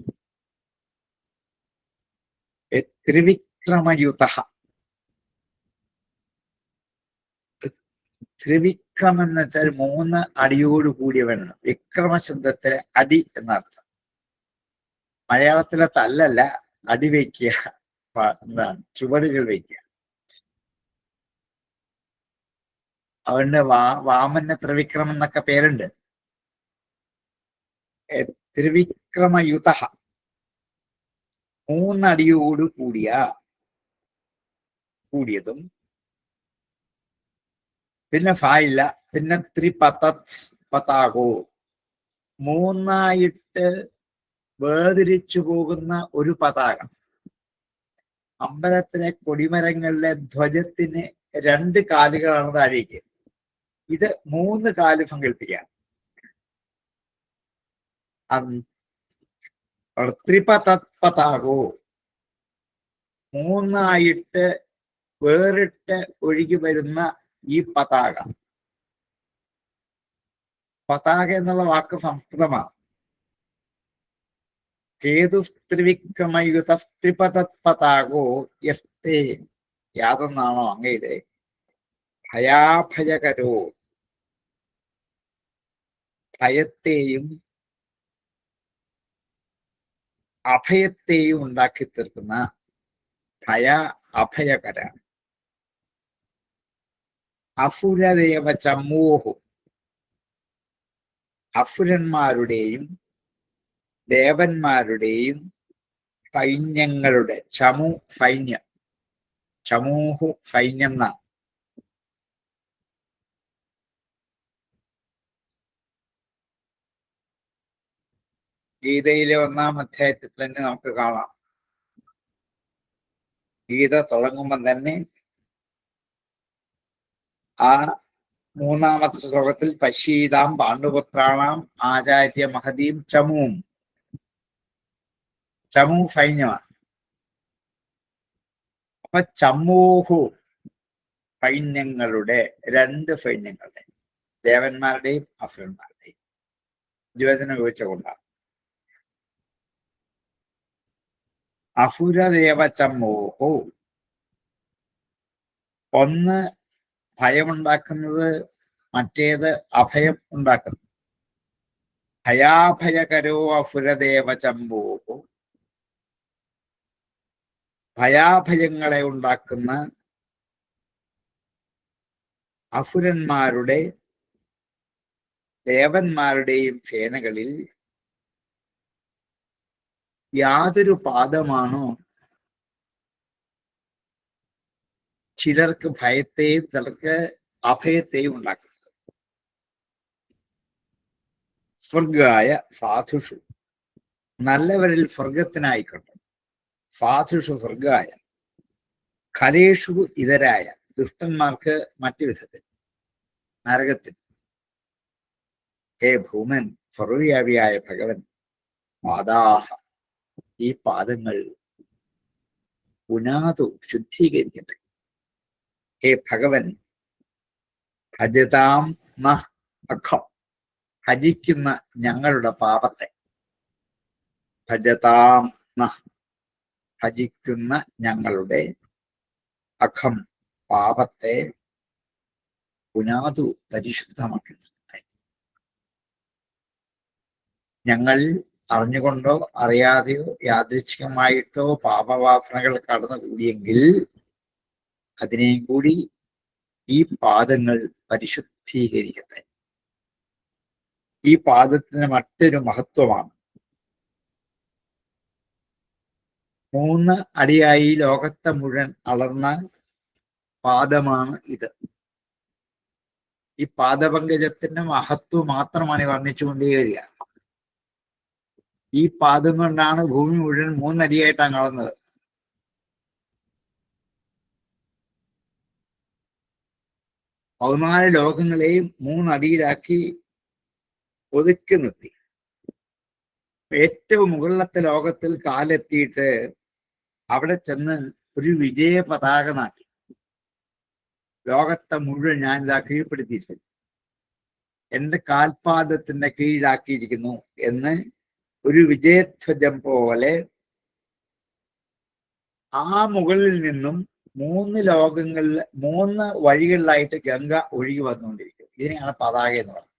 S2: ത്രിവിക്രമയുത, ത്രിവിക്രം എന്ന് വെച്ചാൽ 3 അടിയോട് കൂടിയവനാണ്. വിക്രമ ശബ്ദത്തിന് അടി എന്നർത്ഥം. മലയാളത്തിലെ തല്ലല്ല, അടി വയ്ക്കുക, എന്താണ്, ചുവടുകൾ വയ്ക്കുക. അവന് വാമന ത്രിവിക്രമം എന്നൊക്കെ പേരുണ്ട്. ത്രിവിക്രമയുത, 3 അടിയോട് കൂടിയതും, പിന്നെ ഫായില്ല, പിന്നെ പതാകോ, 3 വേർതിരിച്ചു പോകുന്ന ഒരു പതാക. അമ്പലത്തിലെ കൊടിമരങ്ങളിലെ ധ്വജത്തിന് 2 കാലുകളാണ് താഴേക്ക്. ഇത് 3 കാല് സങ്കല്പിക്കാം. പതാകോ, 3 വേറിട്ട് ഒഴുകി വരുന്ന ഈ പതാക. പതാക എന്നുള്ള വാക്ക് സംസ്കൃതമാണ്. കേതുസ്ത്രിവിക്രമയുതസ്ത്രിപതത്പതാകോ യസ്തേ, യാതൊന്നാണോ അങ്ങയുടെ ഭയാഭയകരോ, ഭയത്തെയും അഭയത്തെയും ഉണ്ടാക്കി തീർക്കുന്ന അഭയകര. അസുരദേവ ചമ്മോഹു, അസുരന്മാരുടെയും ദേവന്മാരുടെയും സൈന്യങ്ങളുടെ, സൈന്യം, ചമൂഹു സൈന്യം എന്നാണ്. ഗീതയിലെ 1-ാം അധ്യായത്തിൽ തന്നെ നമുക്ക് കാണാം. ഗീത തുടങ്ങുമ്പോൾ തന്നെ ആ 3-ാമത്തെ ശ്ലോകത്തിൽ പശ്യീതാം പാണ്ഡുപുത്രാണാം ആചാര്യ മഹതീം ചമൂ സൈന്യമാണ്. അപ്പൊ ചമ്മൂഹു സൈന്യങ്ങളുടെ, 2 സൈന്യങ്ങളുടെ, ദേവന്മാരുടെയും അസുരന്മാരുടെയും ദ്യോജനം ഉപയോഗിച്ചുകൊണ്ടാണ്. അസുരദേവ ചമ്മൂഹു, ഒന്ന് ഭയമുണ്ടാക്കുന്നത്, മറ്റേത് അഭയം ഉണ്ടാക്കുന്നു. ഭയാഭയകരോ അസുരദേവ ചമ്മൂഹു ഭയാഭയങ്ങളെ ഉണ്ടാക്കുന്ന അസുരന്മാരുടെ ദേവന്മാരുടെയും സേനകളിൽ യാതൊരു പാദമാണോ ചിലർക്ക് ഭയത്തെയും ചിലർക്ക് അഭയത്തെയും ഉണ്ടാക്കുന്നത്? സ്വർഗായ സാധുഷു, നല്ലവരിൽ സ്വർഗത്തിനായിക്കൊണ്ട്, സാധുഷു സ്വർഗായ, ഖലേഷു ഇതരായ, ദുഷ്ടന്മാർക്ക് മറ്റു വിധത്തിൽ നരകത്തിൽ. ഹേ ഭൂമൻ, സർവ്വവ്യാപിയായ ഭഗവൻ, പാദാഹ, ഈ പാദങ്ങൾ പുനാതു ശുദ്ധീകരിക്കട്ടെ. ഹേ ഭഗവൻ, ഭജതാം ന അഖം, ഭജിക്കുന്ന ഞങ്ങളുടെ പാപത്തെ, ഭജതാം ന, ഭജിക്കുന്ന ഞങ്ങളുടെ അഖം പാപത്തെ പുനാതു പരിശുദ്ധമാക്കുന്നു. ഞങ്ങൾ അറിഞ്ഞുകൊണ്ടോ അറിയാതെയോ യാദൃച്ഛികമായിട്ടോ പാപവാസനകൾ കടന്നുകൂടിയെങ്കിൽ അതിനെയും കൂടി ഈ പാദങ്ങൾ പരിശുദ്ധീകരിക്കട്ടെ. ഈ പാദത്തിന് മറ്റൊരു മഹത്വമാണ്. 3 അടിയായി ലോകത്തെ മുഴുവൻ അളർന്ന പാദമാണ് ഇത്. ഈ പാദപങ്കജത്തിന്റെ മഹത്വം മാത്രമാണ് വർണ്ണിച്ചുകൊണ്ടേ വരിക. ഈ പാദം കൊണ്ടാണ് ഭൂമി മുഴുവൻ 3 അടിയായിട്ടാണ് അളന്നത്. പതിനാല് ലോകങ്ങളെയും 3 അടിയിലാക്കി ഒതുക്കി നിർത്തി. ഏറ്റവും മുകളിലത്തെ ലോകത്തിൽ കാലെത്തിയിട്ട് അവിടെ ചെന്ന് ഒരു വിജയ പതാക നാട്ടി. ലോകത്തെ മുഴുവൻ ഞാൻ ഇതാ കീഴ്പ്പെടുത്തിയിരിക്കുന്നു, എന്റെ കാൽപാദത്തിന്റെ കീഴിലാക്കിയിരിക്കുന്നു എന്ന് ഒരു വിജയധ്വജം പോലെ ആ മുകളിൽ നിന്നും 3 ലോകങ്ങളിൽ 3 വഴികളിലായിട്ട് ഗംഗ ഒഴുകി വന്നുകൊണ്ടിരിക്കും. ഇതിനെയാണ് പതാക എന്ന് പറയുന്നത്.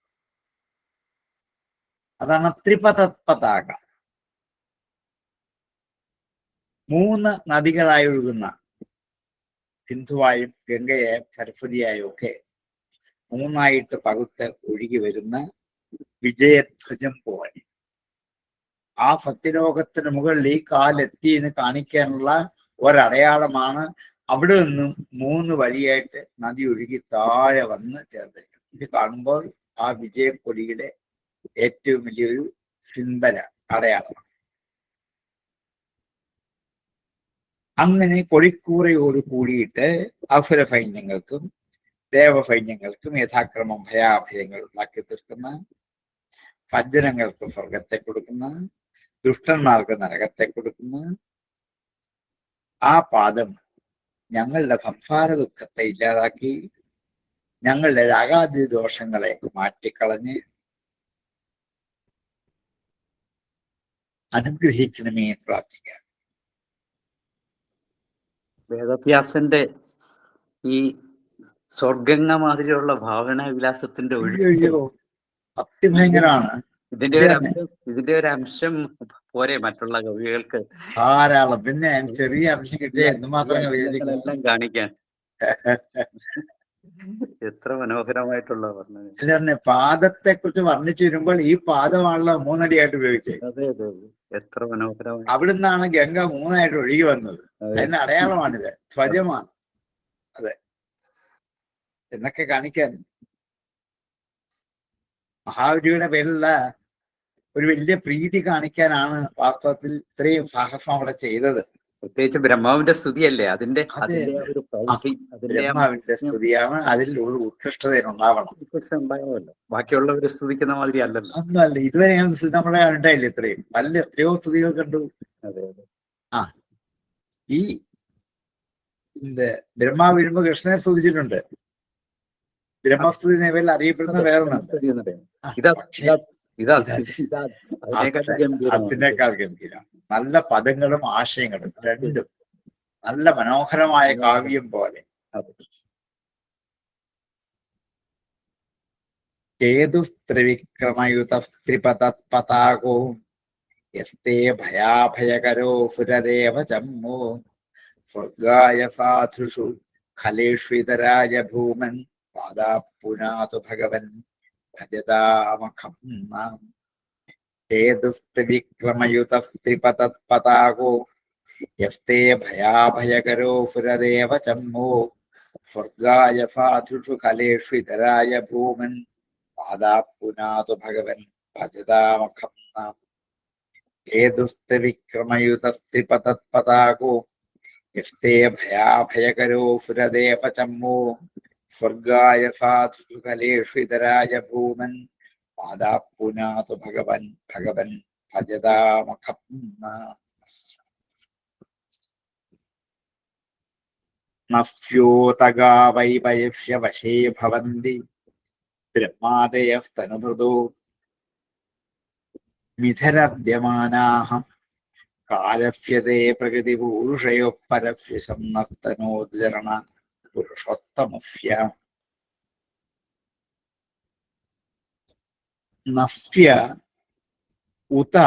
S2: അതാണ് ത്രിപഥ പതാക. 3 നദികളായി ഒഴുകുന്ന, സിന്ധുവായും ഗംഗയായും സരസ്വതിയായും ഒക്കെ 3ആയിട്ട് പകുത്ത് ഒഴുകി വരുന്ന വിജയധ്വജം പോലെ ആ സത്യലോകത്തിന് മുകളിൽ ഈ കാലെത്തി എന്ന് കാണിക്കാനുള്ള ഒരടയാളമാണ്. അവിടെ നിന്നും 3 വഴിയായിട്ട് നദി ഒഴുകി താഴെ വന്ന് ചേർന്നിരിക്കും. ഇത് കാണുമ്പോൾ ആ വിജയക്കൊടിയുടെ ഏറ്റവും വലിയൊരു സിംബല, അടയാളമാണ്. അങ്ങനെ കൊടിക്കൂറയോട് കൂടിയിട്ട് അസുര സൈന്യങ്ങൾക്കും ദേവസൈന്യങ്ങൾക്കും യഥാക്രമം ഭയാഭയങ്ങൾ ഉണ്ടാക്കി തീർക്കുന്ന, സജ്ജനങ്ങൾക്ക് സ്വർഗത്തെ കൊടുക്കുന്ന, ദുഷ്ടന്മാർക്ക് നരകത്തെ കൊടുക്കുന്ന ആ പാദം ഞങ്ങളുടെ സംസാര ദുഃഖത്തെ ഇല്ലാതാക്കി ഞങ്ങളുടെ രാഗാദി ദോഷങ്ങളെ മാറ്റിക്കളഞ്ഞ് അനുഗ്രഹിക്കണമേ എന്ന് പ്രാർത്ഥിക്കാം.
S3: വേദവ്യാസന്റെ ഈ സ്വർഗംഗ മാതിരിയുള്ള ഭാവനാ വിലാസത്തിന്റെ ഒഴുക്ക്
S2: അത്യഭയങ്കരമാണ്.
S3: ഇതിന്റെ ഒരു അംശം പോരെ മറ്റുള്ള കവികൾക്ക്?
S2: ധാരാളം. പിന്നെ ചെറിയ അംശം കിട്ടിയ എന്തുമാത്രം
S3: എല്ലാം കാണിക്കാൻ. എത്ര മനോഹരമായിട്ടുള്ള വർണ്ണന.
S2: അല്ലേ, പാദത്തെ കുറിച്ച് വർണ്ണിച്ചു വരുമ്പോൾ ഈ പാദമാണല്ലോ 3 അടിയായിട്ട് ഉപയോഗിച്ചത്.
S3: അതെ അതെ, എത്ര മനോഹരമായി.
S2: അവിടുന്നാണ് ഗംഗ 3ആയിട്ട് ഒഴുകി വന്നത്. അതിന്റെ അടയാളമാണിത്, ധ്വജമാണ്. അതെ, എന്നൊക്കെ കാണിക്കാൻ മഹാബലിയുടെ പേരിലുള്ള ഒരു വലിയ പ്രീതി കാണിക്കാനാണ് വാസ്തവത്തിൽ ഇത്രയും സാഹസം അവിടെ ചെയ്തത്.
S3: പ്രത്യേകിച്ച് ബ്രഹ്മാവിന്റെ സ്തുതിയല്ലേ അതിന്റെ
S2: ബ്രഹ്മാവിന്റെ സ്തുതിയാണ്. അതിൽ ഒരു ഉത്കൃഷ്ടതയുണ്ടാവണം.
S3: ഉണ്ടാകുമല്ലോ, ബാക്കിയുള്ളവര് സ്തുതിക്കുന്ന മാതിരി അല്ലല്ലോ.
S2: ഒന്നല്ല, ഇതുവരെ നമ്മളെ ഉണ്ടായില്ല ഇത്രയും. നല്ല എത്രയോ സ്തുതികൾ കണ്ടു. ആ, ഈ ബ്രഹ്മാവ് വരുമ്പോ കൃഷ്ണനെ സ്തുതിച്ചിട്ടുണ്ട്. ബ്രഹ്മസ്തുതി നിലവിൽ അറിയപ്പെടുന്ന വേറൊന്നുണ്ട്. അതിനേക്കാൾ ഗംഭീരം. നല്ല പദങ്ങളും ആശയങ്ങളും രണ്ടും നല്ല മനോഹരമായ കാവ്യം പോലെ. കേതുസ്ത്രിവിക്രമയുത സ്ത്രിപതപതാകോ യസ്തേ ഭയാഭയകരോ സുരദേവ ചമ്മോ സ്വർഗായ സാധുഷു ഖലേഷ്വിതരായ ഭൂമൻ പാദാ പുനാതു ഭഗവൻ ഭജതാമഖം നാം ഹേതുസ്ത്രിവിക്രമയുതസ്ത്രിപതത്പതാകോ യസ്തേ ഭയാഭയകരോ സുരദേവ ചമ്മോ സ്വർഗായ സാധുഷു ഖലേഷ്വിതരായ ഭൂമൻ പാദാ പുനാതു ഭഗവൻ ഭജതാമഖം നാം ഹേതുസ്ത്രിവിക്രമയുതസ്ത്രിപതത്പതാകോ യസ്തേ ഭയാഭയകരോ സുരദേവ ചമ്മോ സ്വർഗായ സാധുഷു ഖലേഷ്വിതരായ ഭൂമൻ പാദാ പുനാതു ഭഗവൻ ഭഗവൻ ഭജതാമഖം നാം നഫ്യോതകാ വൈ വയസ്യവശേ ഭവന്തി ബ്രഹ്മാദയസ്തനുമൃദോ മിഥരദ്യമാനാഃ കാലസ്യതേ പ്രകൃതിപൂരുഷയോ പരസ്യശം നസ്തനോദ്ചരണ പുരുഷോത്തമസ്യ നഫ്യ ഉത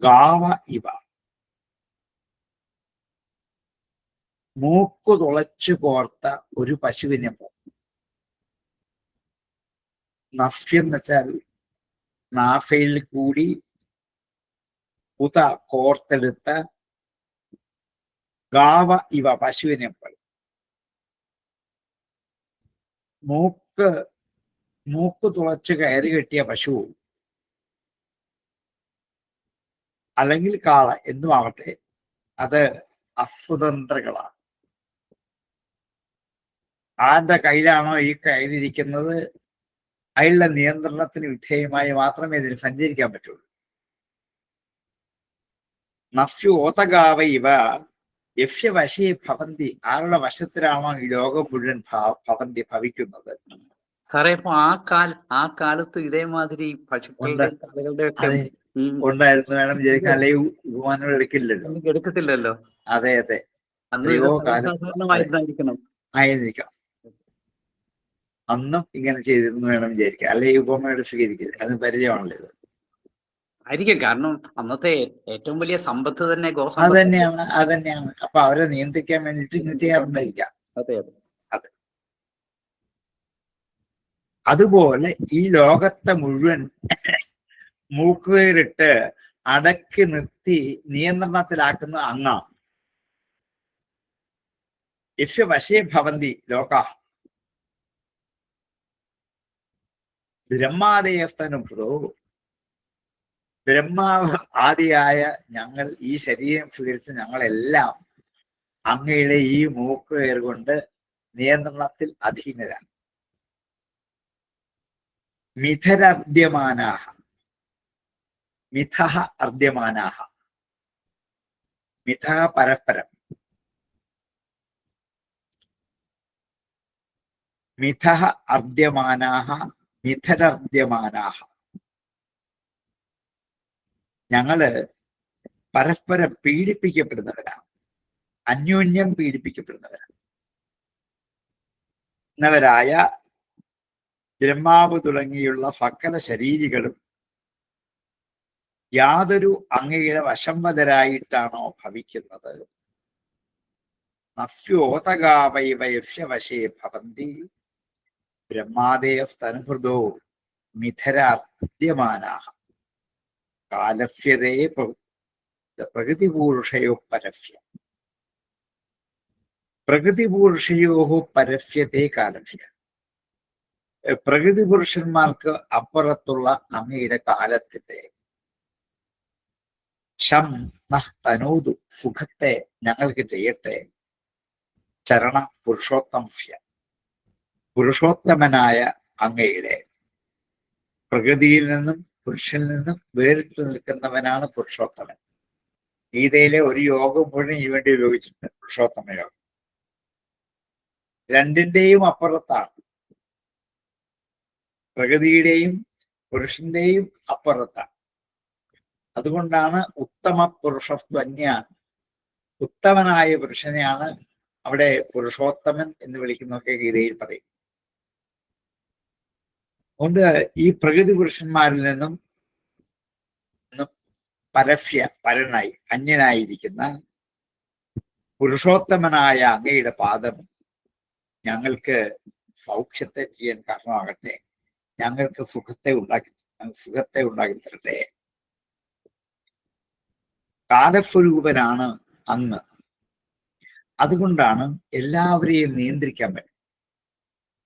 S2: ഗാവ ഇവ മൂക്കു തുളച്ചു കോർത്ത ഒരു പശുവിനെ നഫ്യം എന്ന് വെച്ചാൽ നാഫയിൽ കൂടി ഉത കോർത്തെടുത്ത ഗാവ ഇവ പശുവിനെ പോലെ മൂക്ക് തുളച്ച് കയറി കെട്ടിയ പശു അല്ലെങ്കിൽ കാള എന്തുമാവട്ടെ അത് അസ്വതന്ത്രകളാണ്. ആരുടെ കയ്യിലാണോ ഈ കയറിയിരിക്കുന്നത് അയാളുടെ നിയന്ത്രണത്തിന് വിധേയമായി മാത്രമേ ഇതിന് സഞ്ചരിക്കാൻ പറ്റുള്ളൂ. നഫ്യോതകാവ ഇവ യഫ്യ വശേ ഭവന്തി, ആരുടെ വശത്തിലാണോ ഈ ലോകം മുഴുവൻ ഭവന്തി ഭവിക്കുന്നത്.
S3: സാറേ ഇപ്പൊ ആ കാലത്ത് ഇതേമാതിരി പശുക്കളുടെ കാളുകളുടെ ഒക്കെ
S2: ഉണ്ടായിരുന്നു വേണം വിചാരിക്കാൻ, അല്ലെങ്കിൽ ഉപമാനങ്ങൾ
S3: എടുക്കത്തില്ലല്ലോ.
S2: അതെ അതെ,
S3: സാധാരണമായിരുന്നായിരിക്കണം
S2: ആയിരിക്കാം. അന്നും ഇങ്ങനെ ചെയ്തിരുന്നു വേണം വിചാരിക്കാം, അല്ലെങ്കിൽ ഉപമയുടെ സ്വീകരിക്കില്ല. അത് പരിചയമാണല്ലോ ഇത്.
S3: ആയിരിക്കും, കാരണം അന്നത്തെ ഏറ്റവും വലിയ സമ്പത്ത് തന്നെ
S2: അത് തന്നെയാണ്. അപ്പൊ അവരെ നിയന്ത്രിക്കാൻ വേണ്ടിട്ട് ഇങ്ങനെ ചെയ്യാറുണ്ടായിരിക്കാം.
S3: അതെ അതെ
S2: അതെ. അതുപോലെ ഈ ലോകത്തെ മുഴുവൻ മൂക്കുവേറിട്ട് അടക്കി നിർത്തി നിയന്ത്രണത്തിലാക്കുന്ന അങ്ങാണ്. യസ്യ വശേ ഭവന്തി ലോകാ ബ്രഹ്മാദയസ്തനുഭൃതോ, ബ്രഹ്മാവ് ആദിയായ ഞങ്ങൾ ഈ ശരീരം സ്വീകരിച്ച് ഞങ്ങളെല്ലാം അങ്ങയുടെ ഈ മൂക്കുവേർ കൊണ്ട് നിയന്ത്രണത്തിൽ അധീനരാണ്. മിഥരർദ്യമാനാഹ, മിഥഃ അർദ്യമാനാഹ, മിഥഃ പരസ്പരം, മിഥഃ അർദ്യമാനാഹ മിഥരർദ്യമാനാഹ. ഞങ്ങള് പരസ്പരം പീഡിപ്പിക്കപ്പെടുന്നവരാണ്, അന്യോന്യം പീഡിപ്പിക്കപ്പെടുന്നവരാണ്. ന്നവരായ ബ്രഹ്മാവ് തുടങ്ങിയുള്ള സകല ശരീരികളും യാതൊരു അങ്ങയുടെ വശംവദരായിട്ടാണോ ഭവിക്കുന്നത്. നഫ്യോതകാവൈവയസ്യ വശേ ഭവന്തി ബ്രഹ്മാദേയസ്തനുഭൃതോ മിഥരാർദ്യമാനാഃ കാലസ്യതേ പ്രകൃതിപൂരുഷയോ പരസ്യ. പ്രകൃതിപൂരുഷയോ പരസ്യത്തെ കാലസ്യ. പ്രകൃതി പുരുഷന്മാർക്ക് അപ്പുറത്തുള്ള അങ്ങയുടെ കാലത്തിന്റെ ശം നഃ തനോതു, സുഖത്തെ ഞങ്ങൾക്ക് ചെയ്യട്ടെ. ചരണ പുരുഷോത്തംസ്യ, പുരുഷോത്തമനായ അങ്ങയുടെ പ്രകൃതിയിൽ നിന്നും പുരുഷനിൽ നിന്നും വേറിട്ട് നിൽക്കുന്നവനാണ് പുരുഷോത്തമൻ. ഗീതയിലെ ഒരു യോഗം മുഴുവൻ ഈ വേണ്ടി ഉപയോഗിച്ചിട്ടുണ്ട്, പുരുഷോത്തമ യോഗം. രണ്ടിന്റെയും അപ്പുറത്താണ്, പ്രകൃതിയുടെയും പുരുഷന്റെയും അപ്പുറത്താണ്. അതുകൊണ്ടാണ് ഉത്തമ പുരുഷസ്ത്വന്യ, ഉത്തമനായ പുരുഷനെയാണ് അവിടെ പുരുഷോത്തമൻ എന്ന് വിളിക്കുന്നതൊക്കെ ഗീതയിൽ പറയും. അതുകൊണ്ട് ഈ പ്രകൃതി പുരുഷന്മാരിൽ നിന്നും പരസ്യ പരനായി അന്യനായിരിക്കുന്ന പുരുഷോത്തമനായ അങ്ങയുടെ പാദം ഞങ്ങൾക്ക് സൗഖ്യത്തെ ചെയ്യാൻ കാരണമാകട്ടെ, ഞങ്ങൾക്ക് സുഖത്തെ ഉണ്ടാക്കി തരട്ടെ. കാലസ്വരൂപനാണ് അങ്ങ്. അതുകൊണ്ടാണ് എല്ലാവരെയും നിയന്ത്രിക്കാൻ പറ്റും.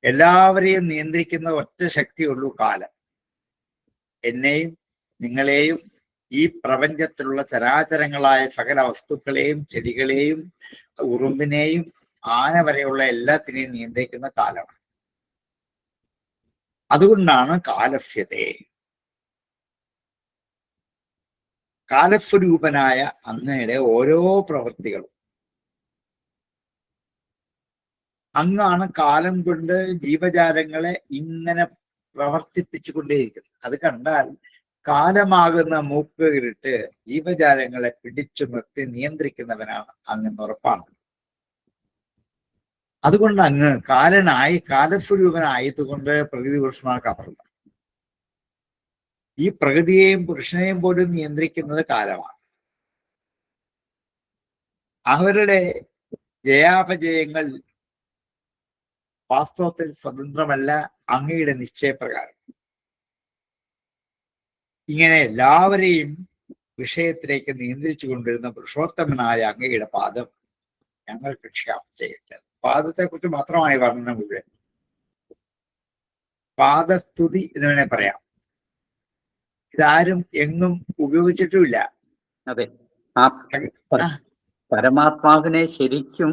S2: എല്ലാവരെയും നിയന്ത്രിക്കുന്ന ഒറ്റ ശക്തിയുള്ളൂ കാലം. എന്നെയും നിങ്ങളെയും ഈ പ്രപഞ്ചത്തിലുള്ള ചരാചരങ്ങളായ സകല വസ്തുക്കളെയും ചെടികളെയും ഉറുമ്പിനെയും ആന വരെയുള്ള എല്ലാത്തിനെയും നിയന്ത്രിക്കുന്ന കാലമാണ്. അതുകൊണ്ടാണ് കാലസ്യതേ. കാലസ്വരൂപനായ അങ്ങയുടെ ഓരോ പ്രവൃത്തികളും അങ്ങാണ് കാലം കൊണ്ട് ജീവജാലങ്ങളെ ഇങ്ങനെ പ്രവർത്തിപ്പിച്ചുകൊണ്ടേയിരിക്കുന്നത്. അത് കണ്ടാൽ കാലമാകുന്ന മൂക്കുകിട്ട് ജീവജാലങ്ങളെ പിടിച്ചു നിർത്തി നിയന്ത്രിക്കുന്നവനാണ് അങ്ങ് ഉറപ്പാണ്. അതുകൊണ്ട് അങ്ങ് കാലസ്വരൂപനായതുകൊണ്ട് പ്രകൃതി പുരുഷന്മാർക്ക് അപ്പുറത്താണ്. ഈ പ്രകൃതിയെയും പുരുഷനെയും പോലും നിയന്ത്രിക്കുന്നത് കാലമാണ്. അവരുടെ ജയാപജയങ്ങൾ വാസ്തവത്തിൽ സ്വതന്ത്രമല്ല, അങ്ങയുടെ നിശ്ചയപ്രകാരം. ഇങ്ങനെ എല്ലാവരെയും വിഷയത്തിലേക്ക് നിയന്ത്രിച്ചു കൊണ്ടിരുന്ന പുരുഷോത്തമനായ അങ്ങയുടെ പാദം ഞങ്ങൾക്ക് ക്ഷാമം ചെയ്യട്ടെ. പാദത്തെ കുറിച്ച് മാത്രമാണ് ഈ വർണ്ണന മുഴുവൻ. പാദസ്തുതി എന്ന് വേണേ പറയാം. ഇതാരും എങ്ങും ഉപയോഗിച്ചിട്ടുമില്ല.
S3: അതെ, ആ പരമാത്മാവിനെ ശരിക്കും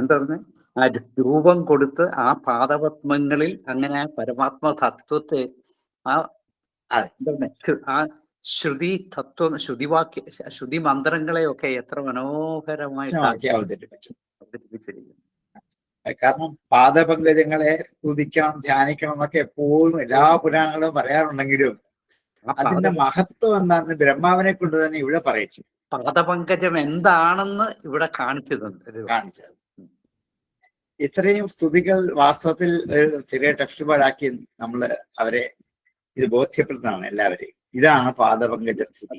S3: എന്താ പറഞ്ഞ ആ രൂപം കൊടുത്ത് ആ പാദപത്മങ്ങളിൽ അങ്ങനെ പരമാത്മ തത്വത്തെ ആ ശ്രുതി തത്വം ശ്രുതി മന്ത്രങ്ങളെയൊക്കെ എത്ര മനോഹരമായിട്ട് അവതരിപ്പിച്ചിരിക്കുന്നു.
S2: കാരണം പാദപങ്കജങ്ങളെ സ്തുതിക്കണം, ധ്യാനിക്കണം എന്നൊക്കെ എപ്പോഴും എല്ലാ പുരാണങ്ങളും പറയാറുണ്ടെങ്കിലും അതിന്റെ മഹത്വം എന്താണെന്ന് ബ്രഹ്മാവിനെ കൊണ്ട് തന്നെ ഇവിടെ പറയിച്ചു.
S3: പാദപങ്കജം എന്താണെന്ന് ഇവിടെ കാണിച്ചത്.
S2: ഇത്രയും സ്തുതികൾ വാസ്തവത്തിൽ ഒരു ചെറിയ ടെക്സ്റ്റ് പോലാക്കി നമ്മള് അവരെ ഇത് ബോധ്യപ്പെടുന്നതാണ് എല്ലാവരെയും. ഇതാണ് പാദപങ്കജ സ്തുതി.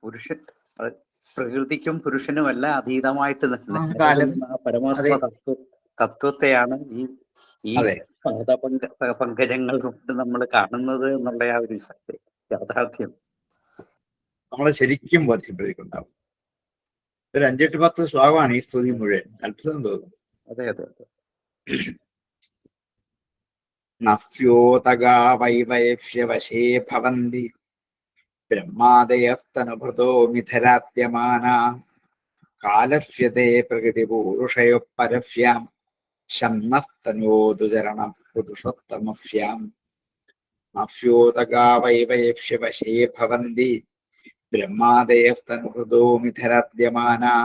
S3: പുരുഷൻ പ്രകൃതിക്കും പുരുഷനുമല്ല അതീതമായിട്ട് പരമാത്മ തത്വത്തെയാണ് ഈ പങ്കജങ്ങൾ കൊണ്ട് നമ്മൾ കാണുന്നത് എന്നുള്ള ആ ഒരു യാഥാർത്ഥ്യം
S2: നമ്മളെ ശരിക്കും ബോധ്യപ്പെടുത്തിക്കൊണ്ടാവും. ഒരു 5-10 ശ്ലോകമാണ് ഈ സ്തുതി മുഴുവൻ. അത്ഭുതം തോന്നുന്നു.
S3: അതെ അതെ അതെ.
S2: നഫ്യോതകാ വൈവൈഷ്യവശേ ഭവന്തി ബ്രഹ്മാദയസ്തനുഭൃതോ മിഥരാദ്യമാനാ കാലസ്യതേ പ്രകൃതിപൂരുഷയോ പരഫ്യാം ശന്നസ്തനോദുചരണം പുരുഷോത്തമഫ്യാം. നഫ്യോതകാ വൈവൈഷ്യവശേ ഭവന്തി ബ്രഹ്മാദയസ്തനുഭൃതോ മിഥരാദ്യമാനാ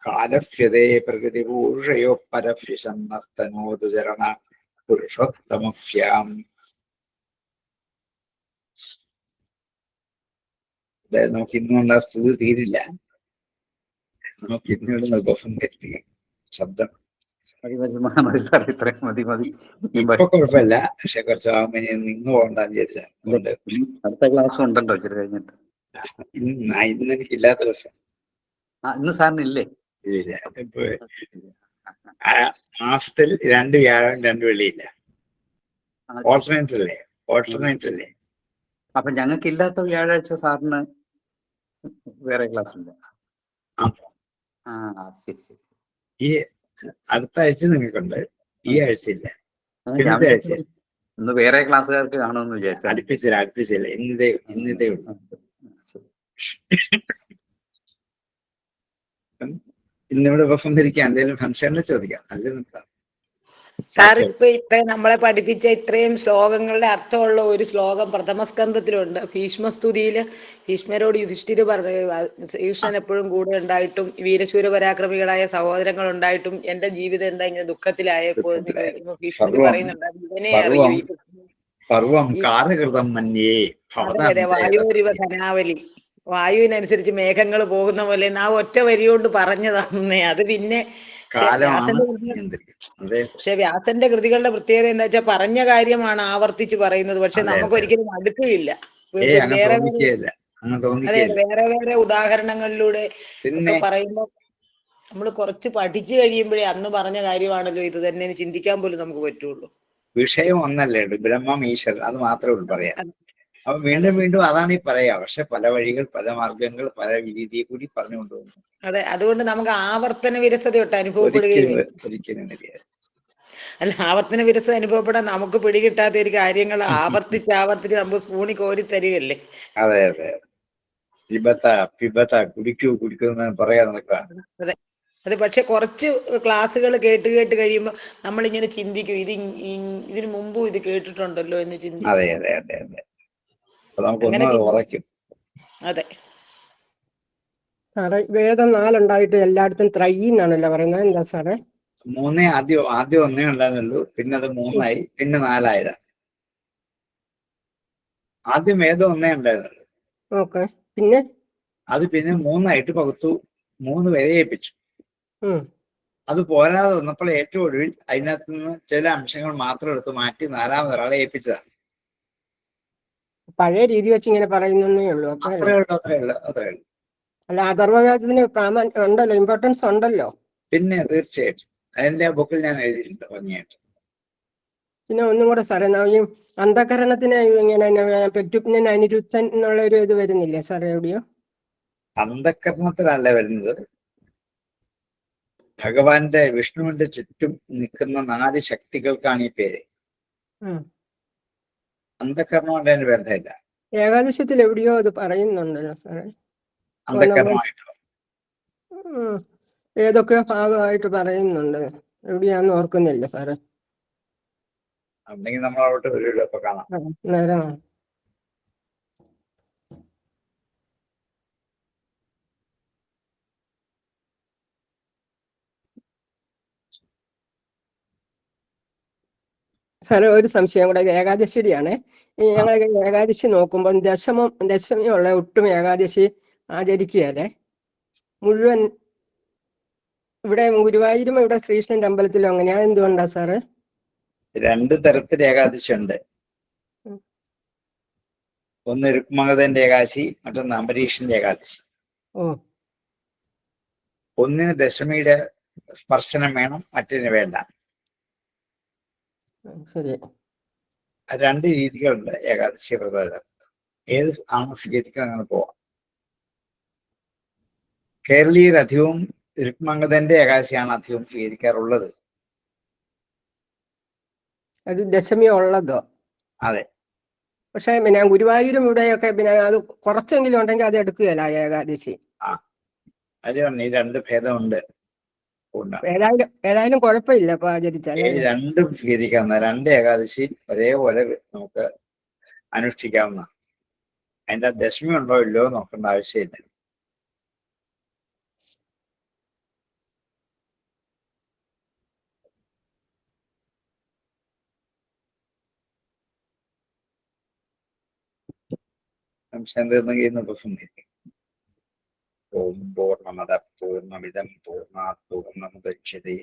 S2: കാലസ്യതേ പ്രകൃതിപൂരുഷയോ പരഫ്യ ശന്നസ്തനോദുചരണ പുരുഷോത്തമഫ്യാം. നമുക്ക് ഇന്നുകൊണ്ട് ആ സ്തുതി തീരില്ല. നമുക്ക് ഇന്നിടുന്ന ഉപസംഹരിക്കുക ശബ്ദം ഇപ്പൊ കുഴപ്പമില്ല. പക്ഷെ കുറച്ച് നിന്ന് പോകണ്ടെന്ന് വിചാരിച്ചാൽ
S3: അടുത്ത ക്ലാസ് ഉണ്ടല്ലോ ഇച്ചിരി കഴിഞ്ഞിട്ട്.
S2: ഇന്ന് എനിക്കില്ലാത്ത ദിവസം.
S3: ഇന്ന് സാറിനില്ലേ?
S2: ഇല്ല. ഇപ്പൊ മാസത്തിൽ 2 വ്യാഴം 2 വെള്ളിയില്ല. ഓൾട്ടർനേറ്റ് അല്ലേ?
S3: അപ്പൊ ഞങ്ങൾക്ക് ഇല്ലാത്ത വ്യാഴാഴ്ച സാറിന് വേറെ ക്ലാസ് ഉണ്ട്. ശരി ശരി.
S2: ഈ അടുത്ത ആഴ്ച നിങ്ങൾക്കുണ്ട്, ഈ ആഴ്ച ഇല്ല. ഇന്നത്തെ ആഴ്ച
S3: ഇന്ന് വേറെ ക്ലാസ്സുകാർക്ക് കാണുമെന്ന് വിചാരിച്ചു.
S2: അടുപ്പിച്ചില്ല. ഇന്നതേ ഉള്ളൂ. ഇന്നിവിടെ ഉപസംഹരിക്കാം. എന്തെങ്കിലും സംശയം ചോദിക്കാം. നല്ല നിൽക്കാം.
S4: സാർ ഇപ്പൊ ഇത്രയും നമ്മളെ പഠിപ്പിച്ച ഇത്രയും ശ്ലോകങ്ങളുടെ അർത്ഥമുള്ള ഒരു ശ്ലോകം പ്രഥമസ്കന്ധത്തിലുണ്ട്. ഭീഷ്മസ്തുതിയില് ഭീഷ്മരോട് യുധിഷ്ഠിര് പറഞ്ഞു, ശ്രീകൃഷ്ണൻ എപ്പോഴും കൂടെ ഉണ്ടായിട്ടും വീരശൂര പരാക്രമികളായ സഹോദരങ്ങൾ ഉണ്ടായിട്ടും എന്റെ ജീവിതം എന്താ ഇങ്ങനെ ദുഃഖത്തിലായപ്പോ ഭീഷ്മര് പറയുന്നുണ്ടായിരുന്നു, ഇവനെ അറിയൂ. അതെ, വായുരിവ ധനാവലി, വായുവിനനുസരിച്ച് മേഘങ്ങൾ പോകുന്ന പോലെ ആ ഒറ്റ വരി കൊണ്ട് പറഞ്ഞതാണെന്നേ. അത് പിന്നെ പക്ഷെ വ്യാസന്റെ കൃതികളുടെ പ്രത്യേകത എന്താ വെച്ചാൽ പറഞ്ഞ കാര്യമാണ് ആവർത്തിച്ച് പറയുന്നത്. പക്ഷെ നമുക്കൊരിക്കലും അടുക്കുകയില്ല. വേറെ
S2: അങ്ങനെ
S4: അതെ,
S2: തോന്നിക്കുകയില്ല.
S4: വേറെ വേറെ ഉദാഹരണങ്ങളിലൂടെ
S2: പിന്നെ
S4: ഒക്കെ പറയുമ്പോൾ നമ്മൾ കുറച്ച് പഠിച്ചു കഴിയുമ്പോഴേ അന്ന് പറഞ്ഞ കാര്യമാണല്ലോ ഇത് തന്നെ ചിന്തിക്കാൻ പോലും നമുക്ക് പറ്റുള്ളൂ.
S2: വിഷയം ഒന്നല്ലേ ഉള്ളൂ, ബ്രഹ്മം ഈശ്വരൻ, അത് മാത്രമേ ഉള്ളൂ പറയാം.
S4: അതെ,
S2: അപ്പൊ വീണ്ടും വീണ്ടും അതാണ് ഈ പറയാ. പക്ഷെ പല വഴികൾ, പല മാർഗങ്ങൾ, പല രീതിയെ കൂടി പറഞ്ഞുകൊണ്ടുപോകുന്നു.
S4: അതെ, അതുകൊണ്ട് നമുക്ക് ആവർത്തന വിരസത ഒട്ട് അനുഭവപ്പെടുകയും
S2: ഒരിക്കലും ഒരിക്കലും ഇല്ല.
S4: അല്ല, ആവർത്തന വിരസത അനുഭവപ്പെടാൻ നമുക്ക് പിടികിട്ടാത്ത ഒരു കാര്യങ്ങൾ ആവർത്തിച്ച് നമുക്ക് സ്പൂണി കോരി തരികയല്ലേ.
S2: അതെ അതെ, പിബത്ത കുടിക്കൂ എന്ന് പറയാ നടക്കുക.
S4: അതെ അതെ, പക്ഷെ കുറച്ച് ക്ലാസ്സുകൾ കേട്ട് കേട്ട് കഴിയുമ്പോൾ നമ്മളിങ്ങനെ ചിന്തിക്കും, ഇതിനു മുമ്പും ഇത് കേട്ടിട്ടുണ്ടല്ലോ എന്ന് ചിന്തിക്കും.
S2: അതെ അതെ അതെ അതെ, അപ്പൊ നമുക്ക്
S4: അങ്ങനെ
S2: ഒന്നും ഉറയ്ക്കും.
S4: അതെ,
S1: സാറേ വേദം 4 ഉണ്ടായിട്ട് എല്ലായിടത്തും ത്രയി എന്നാണല്ലോ പറയുന്നത്, എന്താ സാറേ?
S2: ആദ്യം ഒന്നേ ഉണ്ടായിരുന്നുള്ളൂ, പിന്നെ അത് 3 പിന്നെ 4 ആദ്യം വേദം ഒന്നേ ഉണ്ടായിരുന്നുള്ളൂ.
S1: ഓക്കെ, പിന്നെ
S2: അത് പിന്നെ 3 പകുത്തു, 3 വരെ ഏൽപ്പിച്ചു.
S1: ഉം.
S2: അത് പോരാതെ വന്നപ്പോൾ ഏറ്റവും ഒടുവിൽ അതിനകത്ത് നിന്ന് ചില അംശങ്ങൾ മാത്രം എടുത്ത് മാറ്റി 4ാമതൊരാളെ ഏൽപ്പിച്ചതാണ്.
S1: പഴയ രീതി വെച്ച് ഇങ്ങനെ പറയുന്നേ ഉള്ളൂ. അപ്പൊ
S2: അത്രേ ഉള്ളൂ.
S1: അല്ല, അഥർവവേദത്തിന് പ്രാധാന്യം ഉണ്ടല്ലോ, ഇമ്പോർട്ടൻസ് ഉണ്ടല്ലോ.
S2: പിന്നെ തീർച്ചയായിട്ടും അതിന്റെ ബുക്കിൽ ഞാൻ എഴുതിയിട്ടുണ്ട് ഭംഗിയായിട്ട്.
S1: പിന്നെ ഒന്നും കൂടെ സാറേ, ഈ അന്ധകരണത്തിന് ഇങ്ങനെ പെറ്റുപ്പിന് അനിരുദ്ധൻ എന്നുള്ള ഒരു ഇത് വരുന്നില്ലേ സാറേ എവിടെയോ?
S2: അന്ധകരണത്തിലല്ല വരുന്നത്. ഭഗവാന്റെ വിഷ്ണുവിന്റെ ചുറ്റും നിൽക്കുന്ന 4 ശക്തികൾക്കാണ് ഈ പേര്. അന്ധകരണമായിട്ട് അതിന് ബന്ധമില്ല.
S1: ഏകാദശത്തിൽ എവിടെയോ അത് പറയുന്നുണ്ടല്ലോ സാറേ,
S2: അന്ധകരണമായിട്ടോ
S1: ഏതൊക്കെ ഭാഗമായിട്ട് പറയുന്നുണ്ട്, എവിടെയാന്ന് ഓർക്കുന്നില്ല സാറേ.
S2: അല്ലെങ്കിൽ നമ്മൾ അവിടെ വരുമല്ലോ, ഇപ്പൊ കാണാം.
S1: നേരമാണ്. സാറേ ഒരു സംശയം കൂടെ, ഏകാദശിയുടെയാണ്. ഞങ്ങൾ ഏകാദശി നോക്കുമ്പോൾ ദശമിയുള്ള ഒട്ടും ഏകാദശി ആചരിക്കുകയല്ലേ, മുഴുവൻ ഇവിടെ ഗുരുവായൂരും ഇവിടെ ശ്രീകൃഷ്ണന്റെ അമ്പലത്തിലും അങ്ങനെയാ, എന്തുകൊണ്ടാ സാറ്?
S2: 2 തരത്തിൽ ഏകാദശി ഉണ്ട്. ഒന്ന് രുക്മഗതന്റെ ഏകാദശി, മറ്റൊന്ന് അംബരീഷന്റെ ഏകാദശി. ഒന്നിന് ദശമിയുടെ സ്പർശനം വേണം, മറ്റൊന്നിന് വേണ്ട.
S1: ശരി.
S2: 2 രീതികളുണ്ട് ഏകാദശി വ്രതം. ഏത് ആണ് സ്വീകരിക്കുന്നത് അങ്ങനെ പോവാം. കേരളീയർ അധികവും രുക്മഗതന്റെ ഏകാദശിയാണ് അധികം സ്വീകരിക്കാറുള്ളത്.
S1: അത് ദശമി ഉള്ളതോ?
S2: അതെ.
S1: പക്ഷെ പിന്നെ ഗുരുവായൂരും ഇവിടെയൊക്കെ പിന്നെ അത് കുറച്ചെങ്കിലും ഉണ്ടെങ്കിൽ അത് എടുക്കുകയല്ല ഏകാദശി.
S2: അത് ഈ 2 ഭേദമുണ്ട്.
S1: ഏതായാലും കുഴപ്പമില്ല അപ്പൊ ആചരിച്ചാലേ.
S2: 2 സ്വീകരിക്കാവുന്ന 2 ഏകാദശി ഒരേപോലെ നമുക്ക് അനുഷ്ഠിക്കാവുന്ന. അതിന്റെ ദശമി ഉണ്ടോ ഇല്ലയോ നോക്കേണ്ട ആവശ്യമില്ല. ഓം പൂർണ്ണമദ പൂർണ്ണമിദം പൂർണ്ണാത് പൂർണ്ണമുദച്യതേ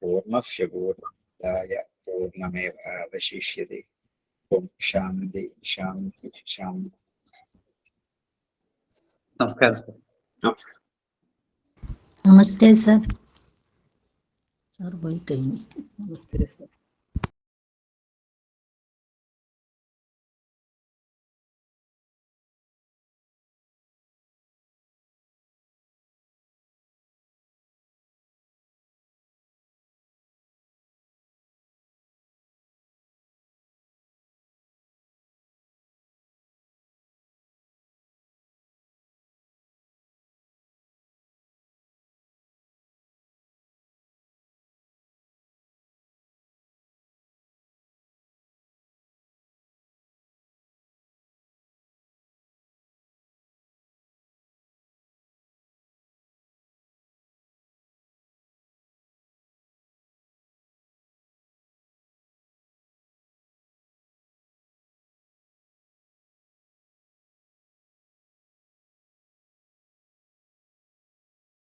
S2: പൂർണ്ണസ്യ പൂർണ്ണമാദായ പൂർണ്ണമേവാവശിഷ്യതേ. ഓം ശാന്തി ശാന്തി ശാന്തി.
S3: നമസ്കാരം സർ.
S5: നമസ്തേ സർ. സാർ പോയി കഴിഞ്ഞു. നമസ്തേ സർ.